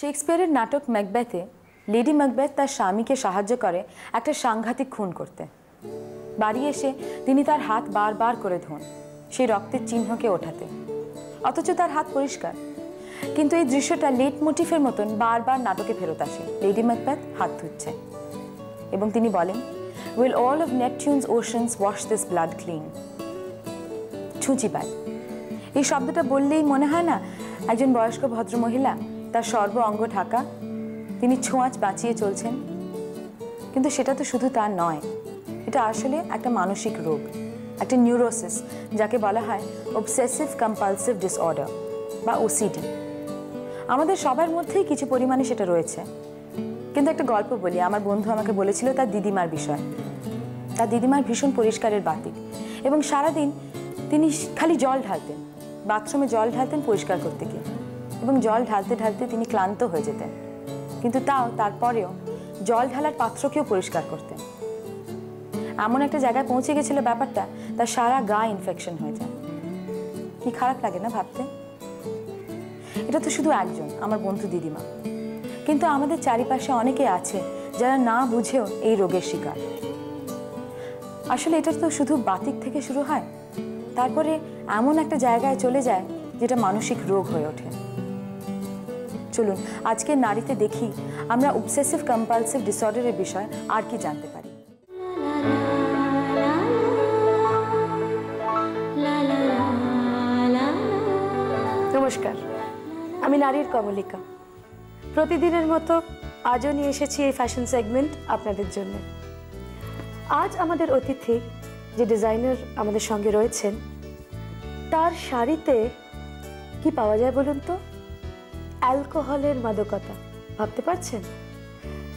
শেক্সপিয়ারের নাটক ম্যাকবেথে lady Macbeth তার স্বামীকে সাহায্য করে একটা সাংঘাতিক খুন করতে। বাড়ি এসে তিনি তার হাত বারবার করে ধোন সেই রক্তের চিহ্নকে ওঠাতে, অথচ তার হাত পরিষ্কার। কিন্তু এই দৃশ্যটা লেট মোটিফের মতন বারবার নাটকে ফেরত আসে। লেডি ম্যাকবেথ হাত ধুচ্ছে এবং তিনি বলেন, will all of Neptune's oceans wash this blood clean. ছুঁচি পায়। এই শব্দটা বললেই মনে হয় না একজন বয়স্ক ভদ্রমহিলা, তার সর্ব অঙ্গ ঢাকা, তিনি ছোঁয়াচ বাঁচিয়ে চলছেন। কিন্তু সেটা তো শুধু তার নয়, এটা আসলে একটা মানসিক রোগ, একটা নিউরোসিস, যাকে বলা হয় অবসেসিভ কম্পালসিভ ডিসঅর্ডার বা ওসিডি। আমাদের সবার মধ্যেই কিছু পরিমাণে সেটা রয়েছে। কিন্তু একটা গল্প বলি, আমার বন্ধু আমাকে বলেছিল তার দিদিমার বিষয়। তার দিদিমার ভীষণ পরিষ্কারের বাতিক এবং সারাদিন তিনি খালি জল ঢালতেন, বাথরুমে জল ঢালতেন পরিষ্কার করতে গিয়ে, এবং জল ঢালতে ঢালতে তিনি ক্লান্ত হয়ে যেতেন। কিন্তু তারপরেও জল ঢালার পাত্রকেও পরিষ্কার করতেন। এমন একটা জায়গায় পৌঁছে গেছিল ব্যাপারটা, তার সারা গা ইনফেকশন হয়ে যায়। কি খারাপ লাগে না ভাবতে? এটা তো শুধু একজন, আমার বন্ধু দিদিমা, কিন্তু আমাদের চারিপাশে অনেকে আছে যারা না বুঝেও এই রোগের শিকার। আসলে এটা তো শুধু বাতিক থেকে শুরু হয়, তারপরে এমন একটা জায়গায় চলে যায় যেটা মানসিক রোগ হয়ে ওঠে। চলুন আজকে নারীতে দেখি আমরা অবসেসিভ কম্পালসিভ ডিসঅর্ডারের বিষয়ে আর কি জানতে পারি। নমস্কার, আমি নারীর কমলিকা। প্রতিদিনের মতো আজও নিয়ে এসেছি এই ফ্যাশন সেগমেন্ট আপনাদের জন্য। আজ আমাদের অতিথি যে ডিজাইনার আমাদের সঙ্গে রয়েছেন, তার শাড়িতে কি পাওয়া যায় বলুন তো? অ্যালকোহলের মাদকতা। ভাবতে পারছেন?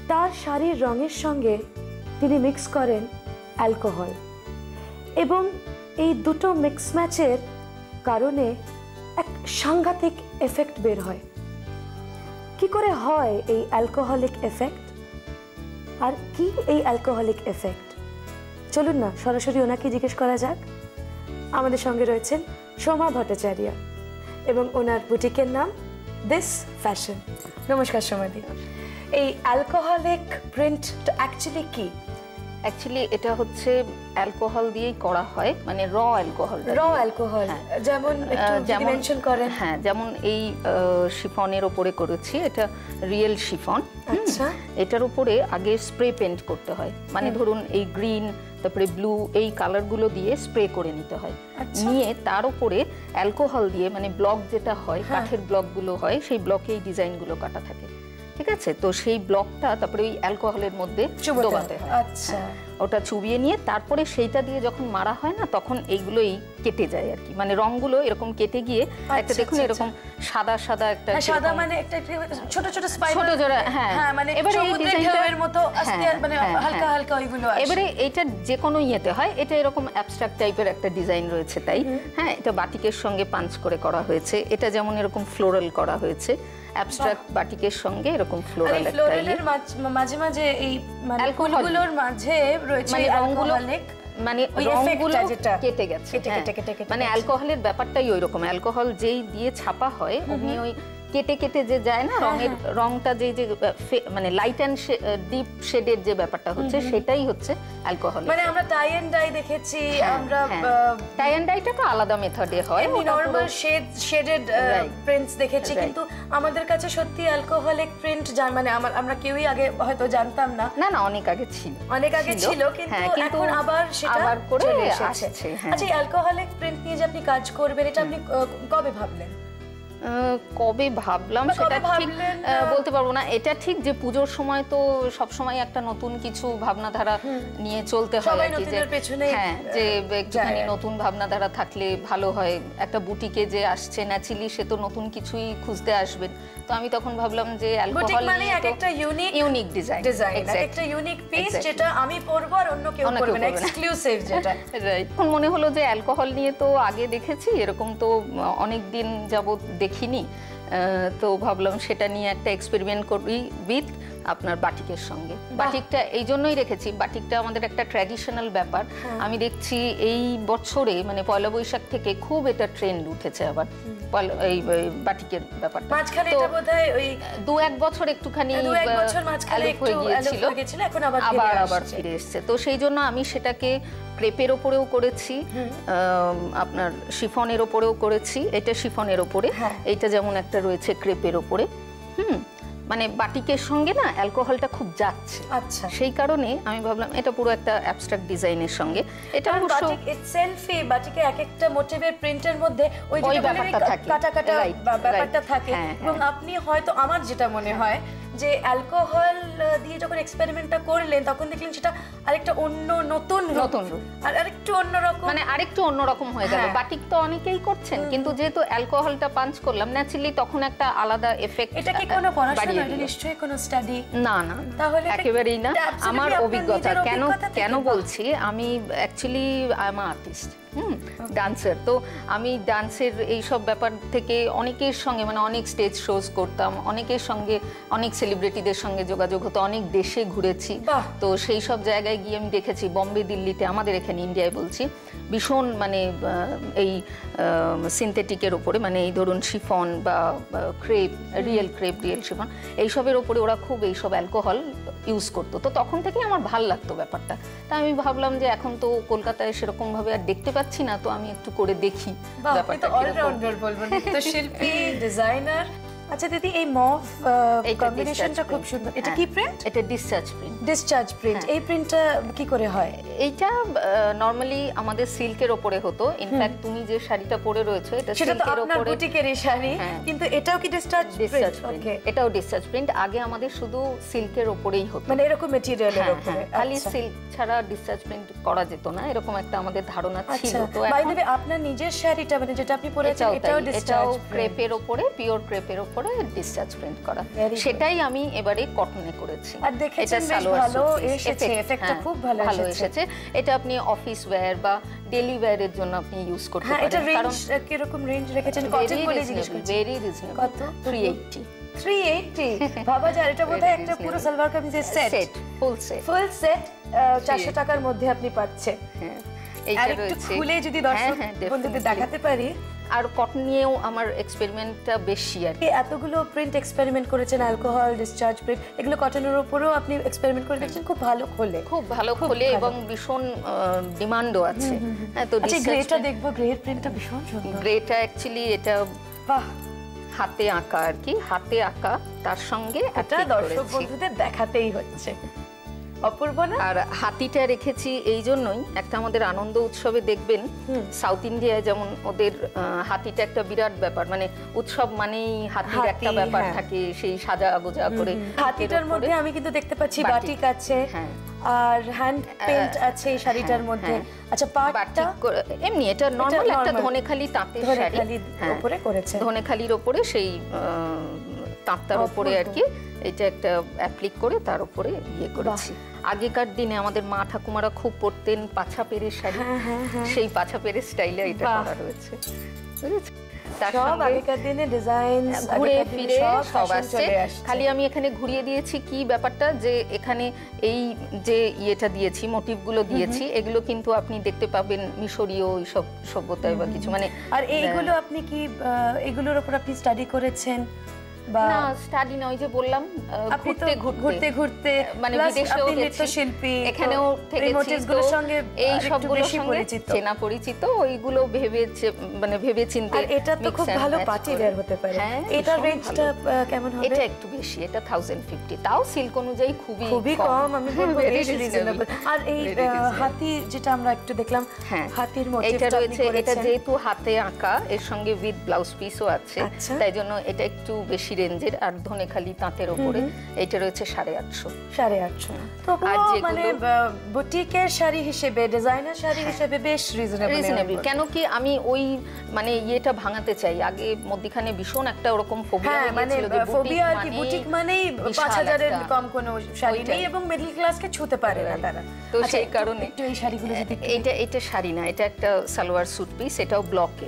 তার শাড়ির রঙের সঙ্গে তিনি মিক্স করেন অ্যালকোহল, এবং এই দুটো মিক্স ম্যাচের কারণে এক সাংঘাতিক এফেক্ট বের হয়। কি করে হয় এই অ্যালকোহলিক এফেক্ট, আর কি এই অ্যালকোহলিক এফেক্ট? চলুন না সরাসরি ওনাকে জিজ্ঞেস করা যাক। আমাদের সঙ্গে রয়েছেন সোমা ভট্টাচার্য এবং ওনার বুটিকের নাম দিস ফ্যাশন। নমস্কার সোমাদি। এই অ্যালকোহলিক প্রিন্টটা অ্যাকচুয়ালি কি? অ্যাকচুয়ালি এটা হচ্ছে অ্যালকোহল দিয়েই করা হয়, মানে র অ্যালকোহল। যেমন একটু মেনশন করেন। হ্যাঁ, যেমন এই শিফনের উপরে করেছি, এটা রিয়েল শিফন। আচ্ছা, এটার উপরে আগে স্প্রে পেইন্ট করতে হয়, মানে ধরুন এই গ্রিন, তারপরে ব্লু, এই কালারগুলো দিয়ে স্প্রে করে নিতে হয়। নিয়ে তার উপরে অ্যালকোহল দিয়ে, মানে ব্লক যেটা হয়, কাঠের ব্লকগুলো হয়, সেই ব্লকে এই ডিজাইনগুলো কাটা থাকে। ঠিক আছে, তো সেই ব্লকটা তারপরে ওই অ্যালকোহলের মধ্যে ডোবাতে হয়। আচ্ছা, ওটা চুবিয়ে নিয়ে তারপরে সেইটা দিয়ে যখন মারা হয় না, তখন এইগুলোই কেটে যায় আর কি, মানে রংগুলো এরকম কেটে গিয়ে একটা দেখুন এরকম সাদা সাদা একটা সাদা, মানে একটা ছোট ছোট স্পাইরাল, ছোট ছোট। হ্যাঁ, মানে এবারে এই ডিজাইনটার মতো আস্তে মানে হালকা হালকা ওইগুলো আসে। এবারে এটা যে কোনো ইয়েতে হয়, এটা এরকম অ্যাবস্ট্রাক্ট টাইপের একটা ডিজাইন রয়েছে, তাই হ্যাঁ, এটা বাটিকের সঙ্গে পাঞ্চ করে করা হয়েছে। এটা যেমন এরকম ফ্লোরাল করা হয়েছে, অ্যাবস্ট্রাক্ট বাটিকের সঙ্গে এরকম ফ্লোরাল একটা ফ্লোরালের মাঝে মাঝে এই মানে ফুলগুলোর মাঝে রয়েছে অ্যালকোহলিক, মানে রংগুলো কেটে গেছে, মানে অ্যালকোহলের ব্যাপারটাই ওই রকম। অ্যালকোহল যেই দিয়ে ছাপা হয়, অমনি ওই কেটে কেটে যে যায় না রঙের, রংটা যে মানে লাইট অ্যান্ড ডিপ শেডের যে ব্যাপারটা হচ্ছে, সেটাই হচ্ছে অ্যালকোহল। মানে আমরা টাই অ্যান্ড ডাই দেখেছি, আমরা টাই অ্যান্ড ডাইটা তো আলাদা মেথডে হয়, নরমাল শেডেড প্রিন্টস দেখেছি, কিন্তু আমাদের কাছে সত্যি অ্যালকোহলিক প্রিন্ট মানে আমরা কেউই আগে হয়তো জানতাম না। না না, অনেক আগে ছিল, কিন্তু এখন আবার সেটা চলে এসেছে। আচ্ছা, অ্যালকোহলিক প্রিন্ট নিয়ে যে আপনি কাজ করবেন, এটা আপনি কবে ভাবলেন? কবে ভাবলাম সেটা ঠিক বলতে পারবো না। এটা ঠিক যে পুজোর সময় তো সব সময় একটা নতুন কিছু ভাবনাধারা নিয়ে চলতে হয় আর কি, যে হ্যাঁ, যে একটুখানি নতুন ভাবনাধারা থাকলে ভালো হয়। একটা বুটিকে যে আসছে ন্যাচারালি, সে তো নতুন কিছুই খুঁজতে আসবেন। তো আমি তখন ভাবলাম যে অ্যালকোহল মানে একটা ইউনিক ডিজাইন, একটা ইউনিক পিস, যেটা আমি পরবো আর অন্য কেউ পরবে না, এক্সক্লুসিভ যেটা। রাইট। এখন মনে হলো যে অ্যালকোহল নিয়ে তো আগে দেখেছি, এরকম তো অনেক দিন যাবত দেখিনি, তো ভাবলাম সেটা নিয়ে একটা এক্সপেরিমেন্ট করি উইথ আপনার বাটিকের সঙ্গে। বাটিকটা এই জন্যই রেখেছি, বাটিকটা আমাদের একটা ট্র্যাডিশনাল ব্যাপার। আমি দেখছি এই বছরে মানে পয়লা বৈশাখ থেকে খুব এটা ট্রেন্ড উঠেছে আবার, এই বাটিকের ব্যাপারটা। মাঝখানে এটা বোধহয় ওই 2-1 বছর একটুখানি গিয়েছিল, এখন আবার ফিরে এসেছে। তো সেই জন্য আমি সেটাকে ক্রেপের ওপরেও করেছি, আপনার শিফনের ওপরেও করেছি। এটা শিফনের ওপরে, এইটা যেমন একটা রয়েছে ক্রেপের ওপরে। মানে বাটিকের সঙ্গে না অ্যালকোহলটা খুব যাচ্ছে। আচ্ছা, সেই কারণে আমি ভাবলাম এটা পুরো একটা অ্যাবস্ট্রাক্ট ডিজাইনের সঙ্গে। এটা অবশ্য বাটিক ইটসেলফই, বাটিকে এক একটা মোটিভের প্রিন্টের মধ্যে ওই যে ব্যাপারটা থাকে, কাটা কাটা ব্যাপারটা থাকে। এবং আপনি হয়তো, আমার যেটা মনে হয় যে অ্যালকোহল দিয়ে যখন এক্সপেরিমেন্টটা করলেন তখন দেখলেন সেটা আরেকটা অন্য নতুন রূপ, আর আরেকটু অন্যরকম, মানে আরেকটু অন্যরকম হয়ে গেল। বাটিক তো অনেকেই করছেন, কিন্তু যেহেতু অ্যালকোহলটা পাঞ্চ করলাম ন্যাচারালি তখন একটা আলাদা এফেক্ট। এটা কি কোনো পড়াশোনা, এটা নিশ্চয়ই কোনো স্টাডি? না না, তাহলে একেবারেই না, আমার অভিজ্ঞতা। কেন বলছি, আমি actually I am artist, dancer. তো আমি ডান্সের এইসব ব্যাপার থেকে অনেকের সঙ্গে, মানে অনেক স্টেজ শোজ করতাম, অনেকের সঙ্গে, অনেক সেলিব্রিটিদের সঙ্গে যোগাযোগ হতো, অনেক দেশে ঘুরেছি। তো সেই সব জায়গায় গিয়ে আমি দেখেছি বোম্বে, দিল্লিতে, আমাদের এখানে ইন্ডিয়ায় বলছি, ভীষণ মানে এই সিনথেটিকের ওপরে, মানে এই ধরুন শিফন বা crepe, real crepe, real chiffon, এইসবের ওপরে ওরা খুব এইসব অ্যালকোহল ইউজ করতো। তো তখন থেকেই আমার ভাল লাগতো ব্যাপারটা। তা আমি ভাবলাম যে এখন তো কলকাতায় সেরকম ভাবে আর দেখতে পাচ্ছি না, তো আমি একটু করে দেখি ব্যাপারটা। অলরাউন্ডার বলবো, নৃত্যশিল্পী, ডিজাইনার। আচ্ছা দিদি, এই মভ কম্বিনেশনটা খুব সুন্দর। এটা কি প্রিন্ট? এটা ডিসচার্জ প্রিন্ট। ডিসচার্জ প্রিন্ট, এই প্রিন্টটা কি করে হয়? এইটা নরমালি আমাদের সিল্কের উপরে হতো। ইনফ্যাক্ট তুমি যে শাড়িটা পরে রয়েছে এটা সিল্কের উপরে, বুটিকেরই শাড়ি, কিন্তু এটাও কি ডিসচার্জ প্রিন্ট? ওকে, এটাও ডিসচার্জ প্রিন্ট। আগে আমাদের শুধু সিল্কের উপরেই হতো, মানে এরকম ম্যাটেরিয়ালের উপরে, খালি সিল্ক ছাড়া ডিসচার্জ প্রিন্ট করা যেত না, এরকম একটা আমাদের ধারণা ছিল। তো বাই দ্য ওয়ে, আপনার নিজের শাড়িটা, মানে যেটা আপনি পরেছেন, এটাও ডিসচার্জ ক্রেপের উপরে, পিওর ক্রেপের উপরে ডিসচার্জ প্রিন্ট করা। সেটাই আমি এবারে কটনে করেছি। আর দেখেছেন বেশ ভালো এসেছে, এফেক্টটা খুব ভালো এসেছে। এটা আপনি অফিস ওয়্যার বা ডেইলি ওয়্যারের জন্য আপনি ইউজ করতে পারেন। এটা রেঞ্জ কি রকম রেঞ্জ রেখেছেন? কটন বলে জিজ্ঞেস করছি। Very reasonable. কত? 380। 380 বাবা যা, এটা বোধহয় একটা পুরো সালোয়ার কামিজের সেট, ফুল সেট 400 টাকার মধ্যে আপনি পাচ্ছেন। হ্যাঁ, এইটা রয়েছে। একটু খুলে যদি দর্শক বন্ধুদের দেখাতে পারি। আর কটন নিয়েও আমার এক্সপেরিমেন্টটা বেশি। আর এতগুলো প্রিন্ট এক্সপেরিমেন্ট করেছেন, অ্যালকোহল, ডিসচার্জ প্রিন্ট, এগুলো কটনের উপরেও আপনি এক্সপেরিমেন্ট করে দেখছেন, খুব ভালো খোলে এবং ভীষণ ডিমান্ডও আছে। হ্যাঁ, তো গ্রেটা দেখবো, গ্রের প্রিন্টটা ভীষণ সুন্দর। গ্রেটা অ্যাকচুয়ালি এটা হাতে আঁকা, আর কি হাতে আঁকা, তার সঙ্গে একটা দর্শক বন্ধুদের দেখাতেই হচ্ছে, অপূর্ব না? আর হাতিটা রেখেছি এই জন্যই, একটা আমাদের আনন্দ উৎসবে দেখবেন সাউথ ইন্ডিয়ায় যেমন ওদের হাতিটা একটা বিরাট ব্যাপার, মানে উৎসব মানেই হাতির একটা ব্যাপার থাকে, সেই সাজা গোজা করে। হাতিটার মধ্যে আমি কিন্তু দেখতে পাচ্ছি বাটিক আছে, আর হ্যান্ড পেইন্ট আছে এই শাড়িটার মধ্যে। আচ্ছা, পাটটা এমনি এটা নরমাল একটা ধনেখালি তাঁতের শাড়ি, উপরে করেছে, ধনেখালির উপরে সেই তাঁতটার উপরে আর কি এটা একটা অ্যাপ্লিক করে তার উপরে ইয়ে করেছি। আগেকার দিনে আমাদের মা ঠাকুমারা খুব পরতেন পাছা পেরের শাড়ি, সেই পাছা পেরের স্টাইলে এটা করা রয়েছে, বুঝেছো? সব আগেকার দিনে ডিজাইন ঘুরে ফিরে সব আসছে। খালি আমি এখানে ঘুরিয়ে দিয়েছি কি ব্যাপারটা, যে এখানে এই যে ইয়েটা দিয়েছি, মোটিভগুলো দিয়েছি, এগুলো কিন্তু আপনি দেখতে পাবেন মিশরীয় এইসব সভ্যতায় বা কিছু, মানে। আর এইগুলো আপনি কি এগুলোর উপর আপনি স্টাডি করেছেন? না, স্টাডি নয়, যে বললাম ঘুরতে ঘুরতে, মানে বিদেশেও নৃত্যশিল্পী, এখানেও থেকেছি, এই সবগুলোর সঙ্গে চেনা পরিচিত, ওইগুলো ভেবে চিন্তে। আর এটা তো খুব ভালো পার্টি ওয়্যার হতে পারে। এটা রেঞ্জটা কেমন হবে? এটা একটু বেশি, এটা 1050, তাও সিল্ক অনুযায়ী খুবই কম, আমি বলবো বেশ রিজনেবল। আর এই হাতি যেটা আমরা একটু দেখলাম, হাতির মোটিভটা রয়েছে, এটা যেহেতু হাতে আঁকা, এর সঙ্গে উইথ ব্লাউজ পিসও আছে, তাই জন্য এটা একটু বেশি রেঞ্জের। আর ধনেখালি তাঁতের উপরে এটা রয়েছে 850। তো মানে বুটিকের শাড়ি হিসেবে, ডিজাইনার শাড়ি হিসেবে বেশ রিজনেবল। কেন কি আমি ওই মানে ইয়েটা ভাঙাতে চাই, আগে মধ্যখানে ভীষণ একটা ওরকম ফোবিয়া হয়েছিল, যে ফোবিয়া আর কি, বুটিক মানেই 5000 এর কম কোনো শাড়ি নেই এবং মিডল ক্লাসকে ছুতে পারে না তারা। তো সেই কারণে এই শাড়িগুলো যদি এটা শাড়ি না, এটা একটা সালোয়ার স্যুট পিস, এটাও ব্লকে,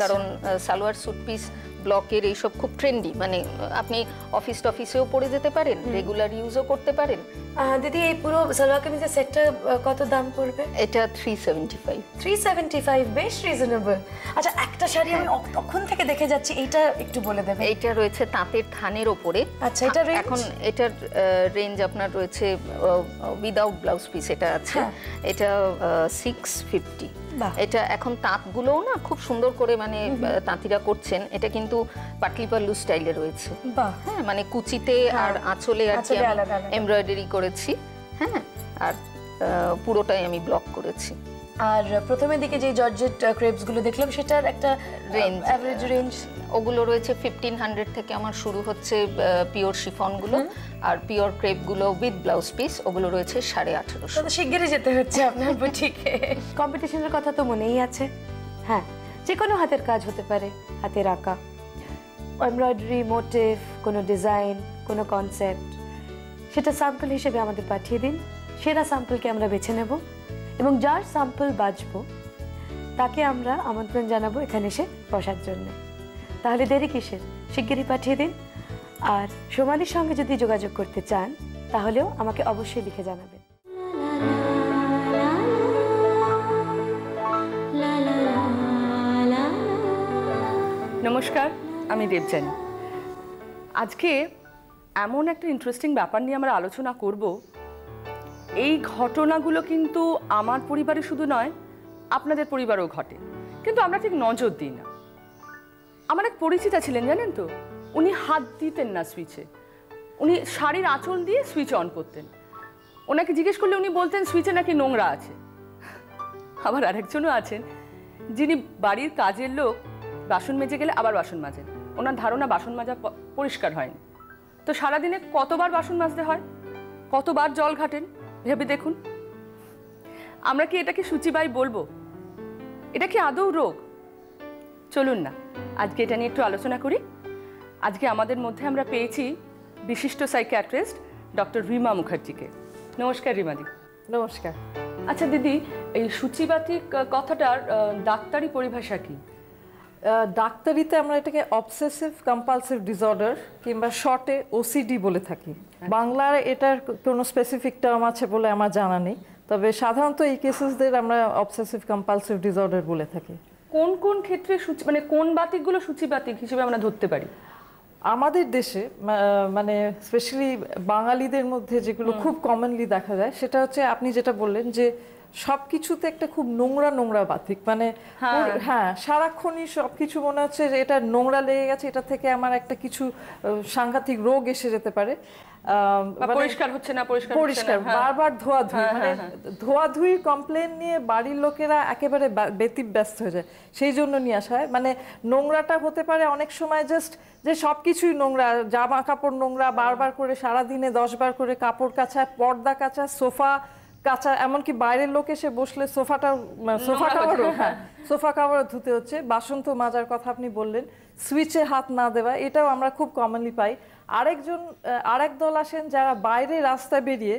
কারণ সালোয়ার স্যুট পিস ব্লকের এইসব খুব ট্রেন্ডি, মানে আপনি অফিসেও পরে যেতে পারেন, রেগুলার ইউজও করতে পারেন। দিদি এই পুরো সালোয়ার কামিজের সেটটা কত দাম পড়বে? এটা 375। 375, বেশ রিজনেবল। আচ্ছা, একটা শাড়ি আমি তখন থেকে দেখে যাচ্ছি, এইটা একটু বলে দেবেন। এইটা রয়েছে তাঁতের থানের ওপরে। আচ্ছা, এটা এখন এটার রেঞ্জ আপনার রয়েছে উইদাউট ব্লাউজ পিস, এটা আছে, এটা 650। এটা এখন তাঁতগুলোও না খুব সুন্দর করে মানে তাঁতিরা করছেন। এটা কিন্তু পাটলি পাল্লু স্টাইলে রয়েছে। হ্যাঁ, মানে কুচিতে আর আঁচলে আর কি এমব্রয়ডারি করেছি। হ্যাঁ, আর পুরোটাই আমি ব্লক করেছি। আর প্রথমের দিকে যে জর্জেট ক্রেপস গুলো দেখলাম, সেটার একটা রেঞ্জ, এভারেজ রেঞ্জ ওগুলো রয়েছে 1500 থেকে আমার শুরু হচ্ছে পিওর শিফনগুলো, আর পিওর ক্রেপগুলো উইথ ব্লাউজ পিস ওগুলো রয়েছে 1850। তো শিগগিরই যেতে হচ্ছে আপনার বুটিকে। কম্পিটিশনের কথা তো মনেই আছে। হ্যাঁ, যে কোনো হাতের কাজ হতে পারে, হাতের আঁকা, এমব্রয়ডারি, মোটিভ, কোনো ডিজাইন, কোনো কনসেপ্ট, সেটা স্যাম্পল হিসেবে আমাদের পাঠিয়ে দিন। সেরা স্যাম্পলকে আমরা বেছে নেব এবং যার স্যাম্পল বাজবো তাকে আমরা আমন্ত্রণ জানাবো এখানে এসে বসার জন্য। তাহলে দেরি কিসের, শিগগিরই পাঠিয়ে দিন। আর সোমালির সঙ্গে যদি যোগাযোগ করতে চান তাহলেও আমাকে অবশ্যই লিখে জানাবেন। নমস্কার, আমি দেবযানী। আজকে এমন একটা ইন্টারেস্টিং ব্যাপার নিয়ে আমরা আলোচনা করব। এই ঘটনাগুলো কিন্তু আমার পরিবারে শুধু নয়, আপনাদের পরিবারেও ঘটে, কিন্তু আমরা ঠিক নজর দিই না। আমার এক পরিচিতা ছিলেন, জানেন তো, উনি হাত দিতেন না সুইচে, উনি শাড়ির আঁচল দিয়ে সুইচ অন করতেন। ওনাকে জিজ্ঞেস করলে উনি বলতেন সুইচে নাকি নোংরা আছে। আবার আরেকজনও আছেন যিনি বাড়ির কাজের লোক, বাসন মেজে গেলে আবার বাসন মাজেন। ওনার ধারণা বাসন মাজা পরিষ্কার হয়নি। তো সারাদিনে কতবার বাসন মাজতে হয়, কতবার জল ঘাটেন, ভেবে দেখুন। আমরা কি এটাকে সূচিবাই বলবো? এটা কি আদৌ রোগ? চলুন না আজকে এটা নিয়ে একটু আলোচনা করি। আজকে আমাদের মধ্যে আমরা পেয়েছি বিশিষ্ট সাইকিয়াট্রিস্ট ডক্টর রিমা মুখার্জিকে। নমস্কার রিমাদি। নমস্কার। আচ্ছা দিদি, এই সূচিবাতিক কথাটার ডাক্তারি পরিভাষা কি? ডাক্তারিতে আমরা এটাকে অবসেসিভ কম্পালসিভ ডিসঅর্ডার কিংবা শর্টে ওসিডি বলে থাকি। বাংলায় এটার কোনো স্পেসিফিক টার্ম আছে বলে আমার জানা নেই, তবে সাধারণত এই কেসেসদের আমরা অবসেসিভ কম্পালসিভ ডিসঅর্ডার বলে থাকি। কোন কোন ক্ষেত্রে মানে কোন বাতিকগুলো সূচিবাতিক হিসেবে আমরা ধরতে পারি? আমাদের দেশে মানে স্পেশালি বাঙালিদের মধ্যে যেগুলো খুব কমনলি দেখা যায় সেটা হচ্ছে আপনি যেটা বললেন যে সবকিছুতে একটা খুব নোংরা নোংরা বাতিক, মানে হ্যাঁ সারাক্ষণই সবকিছু মনে হচ্ছে যে এটা নোংরা লেগে গেছে, এটা থেকে আমার একটা কিছু সাংঘাতিক রোগ এসে যেতে পারে। পরিষ্কার হচ্ছে না, পরিষ্কার বারবার ধোয়াধুয়ি, মানে ধোয়াধুয়ির কমপ্লেন নিয়ে বাড়ির লোকেরা একেবারে ব্যতিব্যস্ত হয়ে যায়, সেই জন্য নিয়ে আসা হয়। মানে নোংরাটা হতে পারে অনেক সময় জাস্ট যে সবকিছুই নোংরা, জামা কাপড় নোংরা, বারবার করে সারাদিনে 10 বার করে কাপড় কাচা, পর্দা কাচা, সোফা কাঁচা, এমনকি বাইরের লোক এসে বসলে সোফা কাভারও ধুতে হচ্ছে। বাসন তো মাজার কথা আপনি বললেন, সুইচে হাত না দেওয়া, এটাও আমরা খুব কমনলি পাই। আরেক দল আসেন যারা বাইরে রাস্তায় বেরিয়ে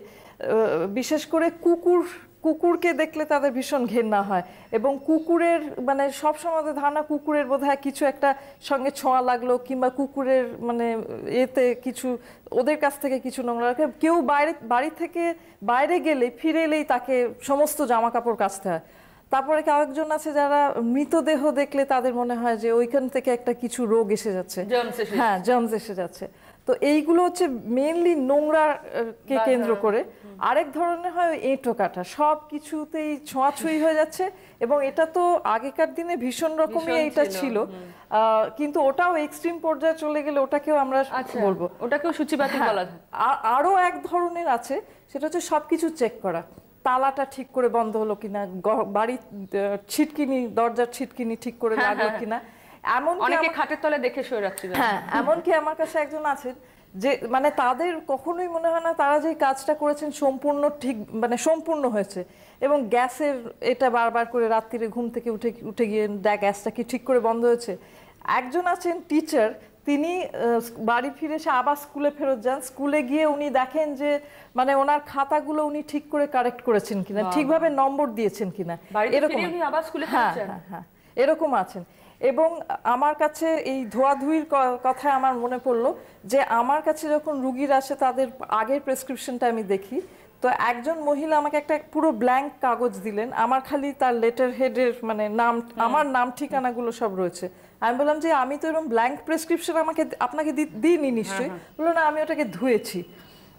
বিশেষ করে কুকুরকে দেখলে তাদের ভীষণ ঘেন্না হয়, এবং কুকুরের মানে সবসময় ধারণা কুকুরের বোধহয় কিছু একটা সঙ্গে ছোঁয়া লাগলো, কিংবা কুকুরের মানে এতে কিছু ওদের কাছ থেকে কিছু নোংরা রাখে। কেউ বাড়ি থেকে বাইরে গেলে ফিরে এলেই তাকে সমস্ত জামা কাপড় কাচতে হয়। তারপরে আরেকজন আছে যারা মৃতদেহ দেখলে তাদের মনে হয় যে ওইখান থেকে একটা কিছু রোগ এসে যাচ্ছে, হ্যাঁ জার্মস এসে যাচ্ছে। তো এইগুলো হচ্ছে মেইনলি নোংরাকে কেন্দ্র করে। আরেক ধরনের হয় এঁটো কাটা, সব কিছুতেই ছোঁয়াছুঁই হয়ে যাচ্ছে, এবং এটা তো আগেকার দিনে ভীষণ রকমই এইটা ছিল, কিন্তু ওটাও এক্সট্রিম পর্যায়ে চলে গেলে ওটাকেও আমরা বলবো, ওটাকেও সূচিবাতিক বলা হয়। আরো এক ধরনের আছে, সেটা হচ্ছে সবকিছু চেক করা, তালাটা ঠিক করে বন্ধ হলো কিনা, বাড়ির ছিটকিনি দরজার ছিটকিনি ঠিক করে লাগলো কিনা, অনেকে খাটের তলে দেখে শুয়ে রাখছে। হ্যাঁ, এমনকি আমার কাছে একজন আছেন যে মানে তাদের কখনোই মনে হয় না তারা যে কাজটা করেছেন সম্পূর্ণ ঠিক মানে সম্পূর্ণ হয়েছে, এবং গ্যাসের এটা বারবার করে রাত্রিরে ঘুম থেকে উঠে গিয়ে গ্যাসটা কি ঠিক করে বন্ধ হয়েছে। একজন আছেন টিচার, তিনি বাড়ি ফিরে এসে আবার স্কুলে ফেরত যান, স্কুলে গিয়ে উনি দেখেন যে মানে ওনার খাতাগুলো উনি ঠিক করে কারেক্ট করেছেন কিনা, ঠিকভাবে নম্বর দিয়েছেন কিনা, এরকম। হ্যাঁ, এরকম আছেন। এবং আমার কাছে এই ধোয়াধুয়ির কথায় আমার মনে পড়লো যে আমার কাছে যখন রুগীর আসে তাদের আগের প্রেসক্রিপশনটা আমি দেখি, তো একজন মহিলা আমাকে একটা পুরো ব্ল্যাঙ্ক কাগজ দিলেন, আমার খালি তার লেটার হেডের মানে নাম, আমার নাম ঠিকানাগুলো সব রয়েছে। আমি বললাম যে আমি তো এরকম ব্ল্যাঙ্ক প্রেসক্রিপশন আপনাকে দিইনি নিশ্চয়ই। বললো না, আমি ওটাকে ধুয়েছি।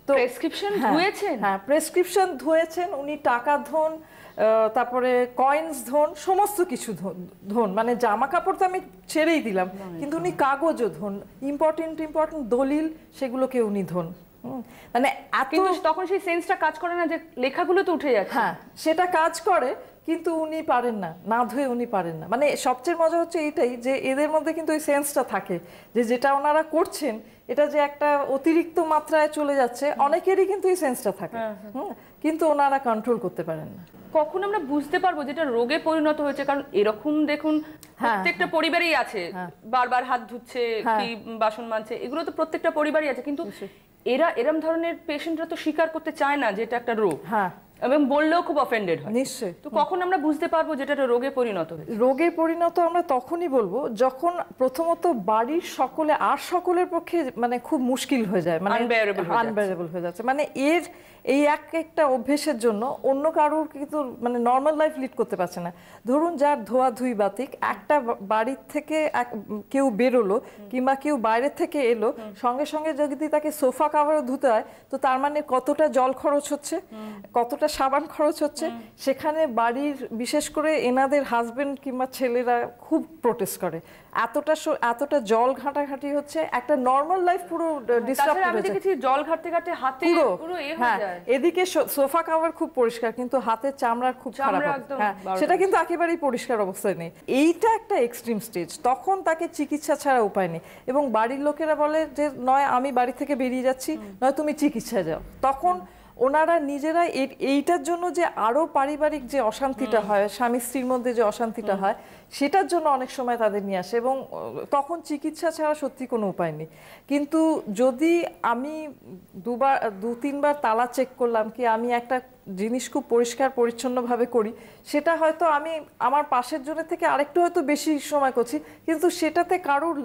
তো প্রেসক্রিপশন ধুয়েছেন? হ্যাঁ, প্রেসক্রিপশন ধুয়েছেন উনি, টাকা ধোন, তারপরে কয়েন্স ধোন, সমস্ত কিছু ধোন, মানে জামা কাপড় তো আমি ছেড়েই দিলাম, কিন্তু উনি কাগজও ধোন, ইম্পর্টেন্ট দলিল সেগুলোকে উনি ধোন। মানে কিন্তু তখন সেই সেন্সটা কাজ করে না যে লেখাগুলো তো উঠে যাচ্ছে? হ্যাঁ, সেটা কাজ করে, কিন্তু উনি পারেন না, না ধুয়ে উনি পারেন না। মানে সবচেয়ে মজা হচ্ছে এইটাই যে এদের মধ্যে কিন্তু ওই সেন্সটা থাকে যে যেটা ওনারা করছেন এটা যে একটা অতিরিক্ত মাত্রায় চলে যাচ্ছে, অনেকেরই কিন্তু এই সেন্সটা থাকে, কিন্তু ওনারা কন্ট্রোল করতে পারেন না। কখন আমরা বুঝতে পারবো যেটা রোগে পরিণত হয়েছে? কারণ এরকম দেখুন প্রত্যেকটা পরিবারেই আছে, বারবার হাত ধুচ্ছে কি বাসন মাজছে, এগুলো তো প্রত্যেকটা পরিবারই আছে, কিন্তু এরম ধরনের পেশেন্টরা তো স্বীকার করতে চায় না যে এটা একটা রোগ, এবং বললেও খুব অফেন্ডেড হয়। নিশ্চয়ই। তো কখন আমরা বুঝতে পারবো যেটা একটা রোগে পরিণত হয়েছে? রোগে পরিণত আমরা তখনই বলবো যখন প্রথমত বাড়ির সকলের পক্ষে মানে খুব মুশকিল হয়ে যায়, মানে আনবেয়ারেবল হয়ে যাচ্ছে। মানে এই একটা অভ্যেসের জন্য অন্য কারোর কিন্তু মানে নর্মাল লাইফ লিড করতে পারছে না। ধরুন যার ধোয়াধুয়ি বাতিক, একটা বাড়ির থেকে কেউ বেরোলো কিংবা কেউ বাইরে থেকে এলো, সঙ্গে সঙ্গে যদি তাকে সোফা কাভারও ধুতে হয়, তো তার মানে কতটা জল খরচ হচ্ছে, কতটা সাবান খরচ হচ্ছে। সেখানে বাড়ির বিশেষ করে এনাদের হাজবেন্ড কিংবা ছেলেরা খুব প্রোটেস্ট করে, এতটা জল ঘাটাঘাটি হচ্ছে, একটা নর্মাল লাইফ পুরো ডিস্টার্ব হয়ে যাচ্ছে। দেখেছি জল ঘাটতে ঘাটতে হাতে পুরো হয়ে যায়। এদিকে সোফা কভার খুব পরিষ্কার, কিন্তু হাতের চামড়া খুব খারাপ, সেটা কিন্তু একেবারেই পরিষ্কার অবস্থায় নেই। এইটা একটা এক্সট্রিম স্টেজ, তখন তাকে চিকিৎসা ছাড়া উপায় নেই। এবং বাড়ির লোকেরা বলে যে নয় আমি বাড়ি থেকে বেরিয়ে যাচ্ছি, নয় তুমি চিকিৎসায় যাও। তখন ওনারা নিজেরা এইটার জন্য যে আরো পারিবারিক যে অশান্তিটা হয়, স্বামী স্ত্রীর মধ্যে যে অশান্তিটা হয়, সেটার জন্য অনেক সময় তাদের নিয়ে আসে, এবং তখন চিকিৎসা ছাড়া সত্যি কোনো উপায় নেই। কিন্তু যদি আমি 2-3বার তালা চেক করলাম, কি আমি একটা জিনিস খুব পরিষ্কার পরিচ্ছন্নভাবে করি, সেটা হয়তো আমি আমার পাশের জনের থেকে আরেকটু হয়তো বেশি সময় করছি, কিন্তু সেটাতে কারোর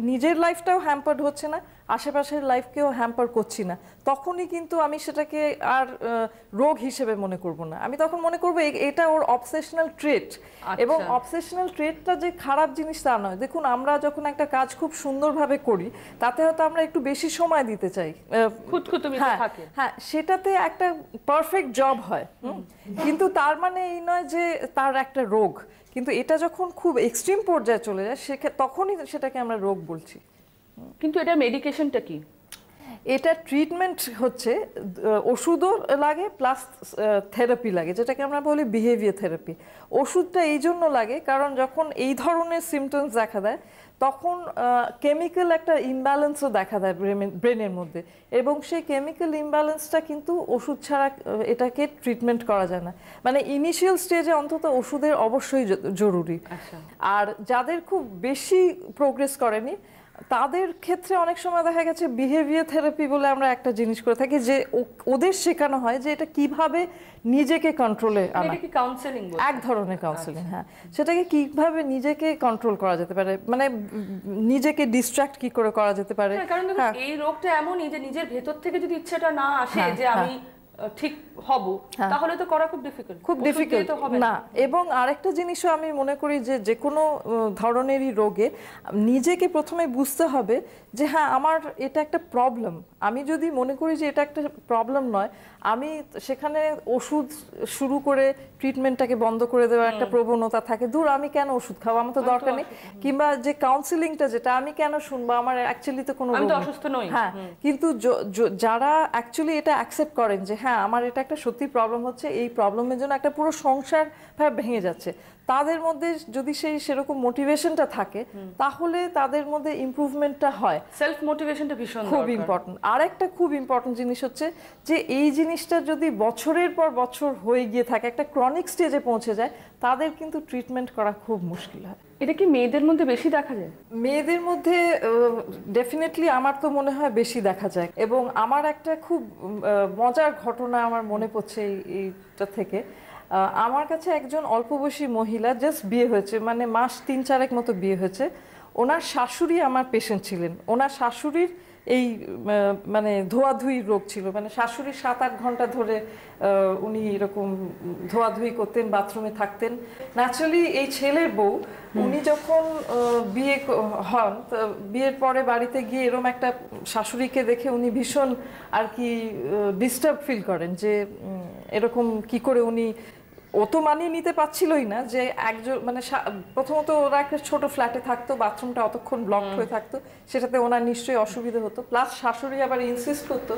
নিজের লাইফটাও হ্যাম্পার্ড হচ্ছে না, আশেপাশের লাইফকেও হ্যাম্পার করছি না, তখনই কিন্তু আমি সেটাকে আর রোগ হিসেবে মনে করব না। আমি তখন মনে করব এটা ওর অবসেশনাল ট্রেট। এবং অবসেশনাল ট্রেটটা যে খারাপ জিনিস তা নয়। দেখুন, আমরা যখন একটা কাজ খুব সুন্দরভাবে করি, তাতে হয়তো আমরা একটু বেশি সময় দিতে চাই, হ্যাঁ, সেটাতে একটা পারফেক্ট জব হয়, কিন্তু তার মানে এই নয় যে তার একটা রোগ। কিন্তু এটা যখন খুব এক্সট্রিম পর্যায়ে চলে যায়, তখনই সেটাকে আমরা রোগ বলছি। কিন্তু এটার মেডিকেশনটা কি? এটা ট্রিটমেন্ট হচ্ছে ওষুধও লাগে প্লাস থেরাপি লাগে, যেটাকে আমরা বলি বিহেভিয়ার থেরাপি। ওষুধটা এই জন্য লাগে কারণ যখন এই ধরনের সিমটমস দেখা দেয়, তখন কেমিক্যাল একটা ইমব্যালেন্সও দেখা দেয় ব্রেনের মধ্যে, এবং সেই কেমিক্যাল ইমব্যালেন্সটা কিন্তু ওষুধ ছাড়া এটাকে ট্রিটমেন্ট করা যায় না। মানে ইনিশিয়াল স্টেজে অন্তত ওষুধের অবশ্যই জরুরি। আর যাদের খুব বেশি প্রোগ্রেস করেনি, তাদের ক্ষেত্রে অনেক সময় দেখা গেছে বিহেভিয়ার থেরাপি বলে আমরা একটা জিনিস করে থাকি, যে ওদের শেখানো হয় যে এটা কিভাবে নিজেকে কন্ট্রোলে আনা, এক ধরনের কাউন্সেলিং। হ্যাঁ, সেটাকে কিভাবে নিজেকে কন্ট্রোল করা যেতে পারে, মানে নিজেকে ডিস্ট্রাক্ট কি করে করা যেতে পারে। কারণ এই রোগটা এমনই যে নিজের ভেতর থেকে যদি ইচ্ছাটা না আসে যে আমি ঠিক হব, তাহলে তো করা খুব ডিফিকাল্ট না। এবং আরেকটা জিনিসও আমি মনে করি যে কোনো ধরনেরই রোগে নিজেকে প্রথমে বুঝতে হবে যে হ্যাঁ, আমার এটা একটা প্রবলেম। আমি যদি মনে করি যে এটা একটা প্রবলেম নয়, আমি সেখানে ওষুধ শুরু করে ট্রিটমেন্টটাকে বন্ধ করে দেওয়ার একটা প্রবণতা থাকে, দূর আমি কেন ওষুধ খাবো, আমার তো দরকার নেই। কিংবা যে কাউন্সিলিংটা যেটা আমি কেন শুনবো, আমার অ্যাকচুয়ালি তো কোনো অসুস্থ নই। হ্যাঁ, কিন্তু যারা অ্যাকচুয়ালি এটা অ্যাকসেপ্ট করেন যে হ্যাঁ আমার এটা একটা সত্যি প্রবলেম হচ্ছে, এই প্রবলেমের জন্য একটা পুরো সংসার ভেঙে যাচ্ছে, তাদের মধ্যে যদি সেরকম মোটিভেশনটা থাকে, তাহলে তাদের মধ্যে ইমপ্রুভমেন্টটা হয়। সেলফ মোটিভেশনটা ভীষণ খুব ইম্পর্টেন্ট। আরেকটা খুব ইম্পর্টেন্ট জিনিস হচ্ছে যে এই জিনিসটা যদি বছরের পর বছর হয়ে গিয়ে থাকে, একটা ক্রনিক স্টেজে পৌঁছে যায়, তাদের কিন্তু ট্রিটমেন্ট করা খুব মুশকিল হয়। এটা কি মেয়েদের মধ্যে বেশি দেখা যায়? মেয়েদের মধ্যে ডেফিনেটলি আমার তো মনে হয় বেশি দেখা যায়। এবং আমার একটা খুব মজার ঘটনা আমার মনে পড়ছে এইটা থেকে। আমার কাছে একজন অল্প বয়সী মহিলা, জাস্ট বিয়ে হয়েছে, মানে মাস 3-4 মতো বিয়ে হয়েছে। ওনার শাশুড়ি আমার পেশেন্ট ছিলেন। ওনার শাশুড়ির এই মানে ধোয়াধুয়ি রোগ ছিল, মানে শাশুড়ি 7-8 ঘন্টা ধরে উনি এরকম ধোয়াধুয়ি করতেন, বাথরুমে থাকতেন। ন্যাচারালি এই ছেলের বউ, উনি যখন বিয়ে হন, বিয়ের পরে বাড়িতে গিয়ে এরকম একটা শাশুড়িকে দেখে উনি ভীষণ আর কি ডিস্টার্ব ফিল করেন, যে এরকম কি করে উনি, ও তো মানিয়ে নিতে পারছিলই না যে একজন, মানে প্রথমত ওরা একটা ছোট ফ্ল্যাটে থাকতো, বাথরুমটা অতক্ষণ ব্লক হয়ে থাকতো, সেটাতে ওনার নিশ্চয়ই অসুবিধা হতো। প্লাস শাশুড়ি আবার ইনসিস্ট করতো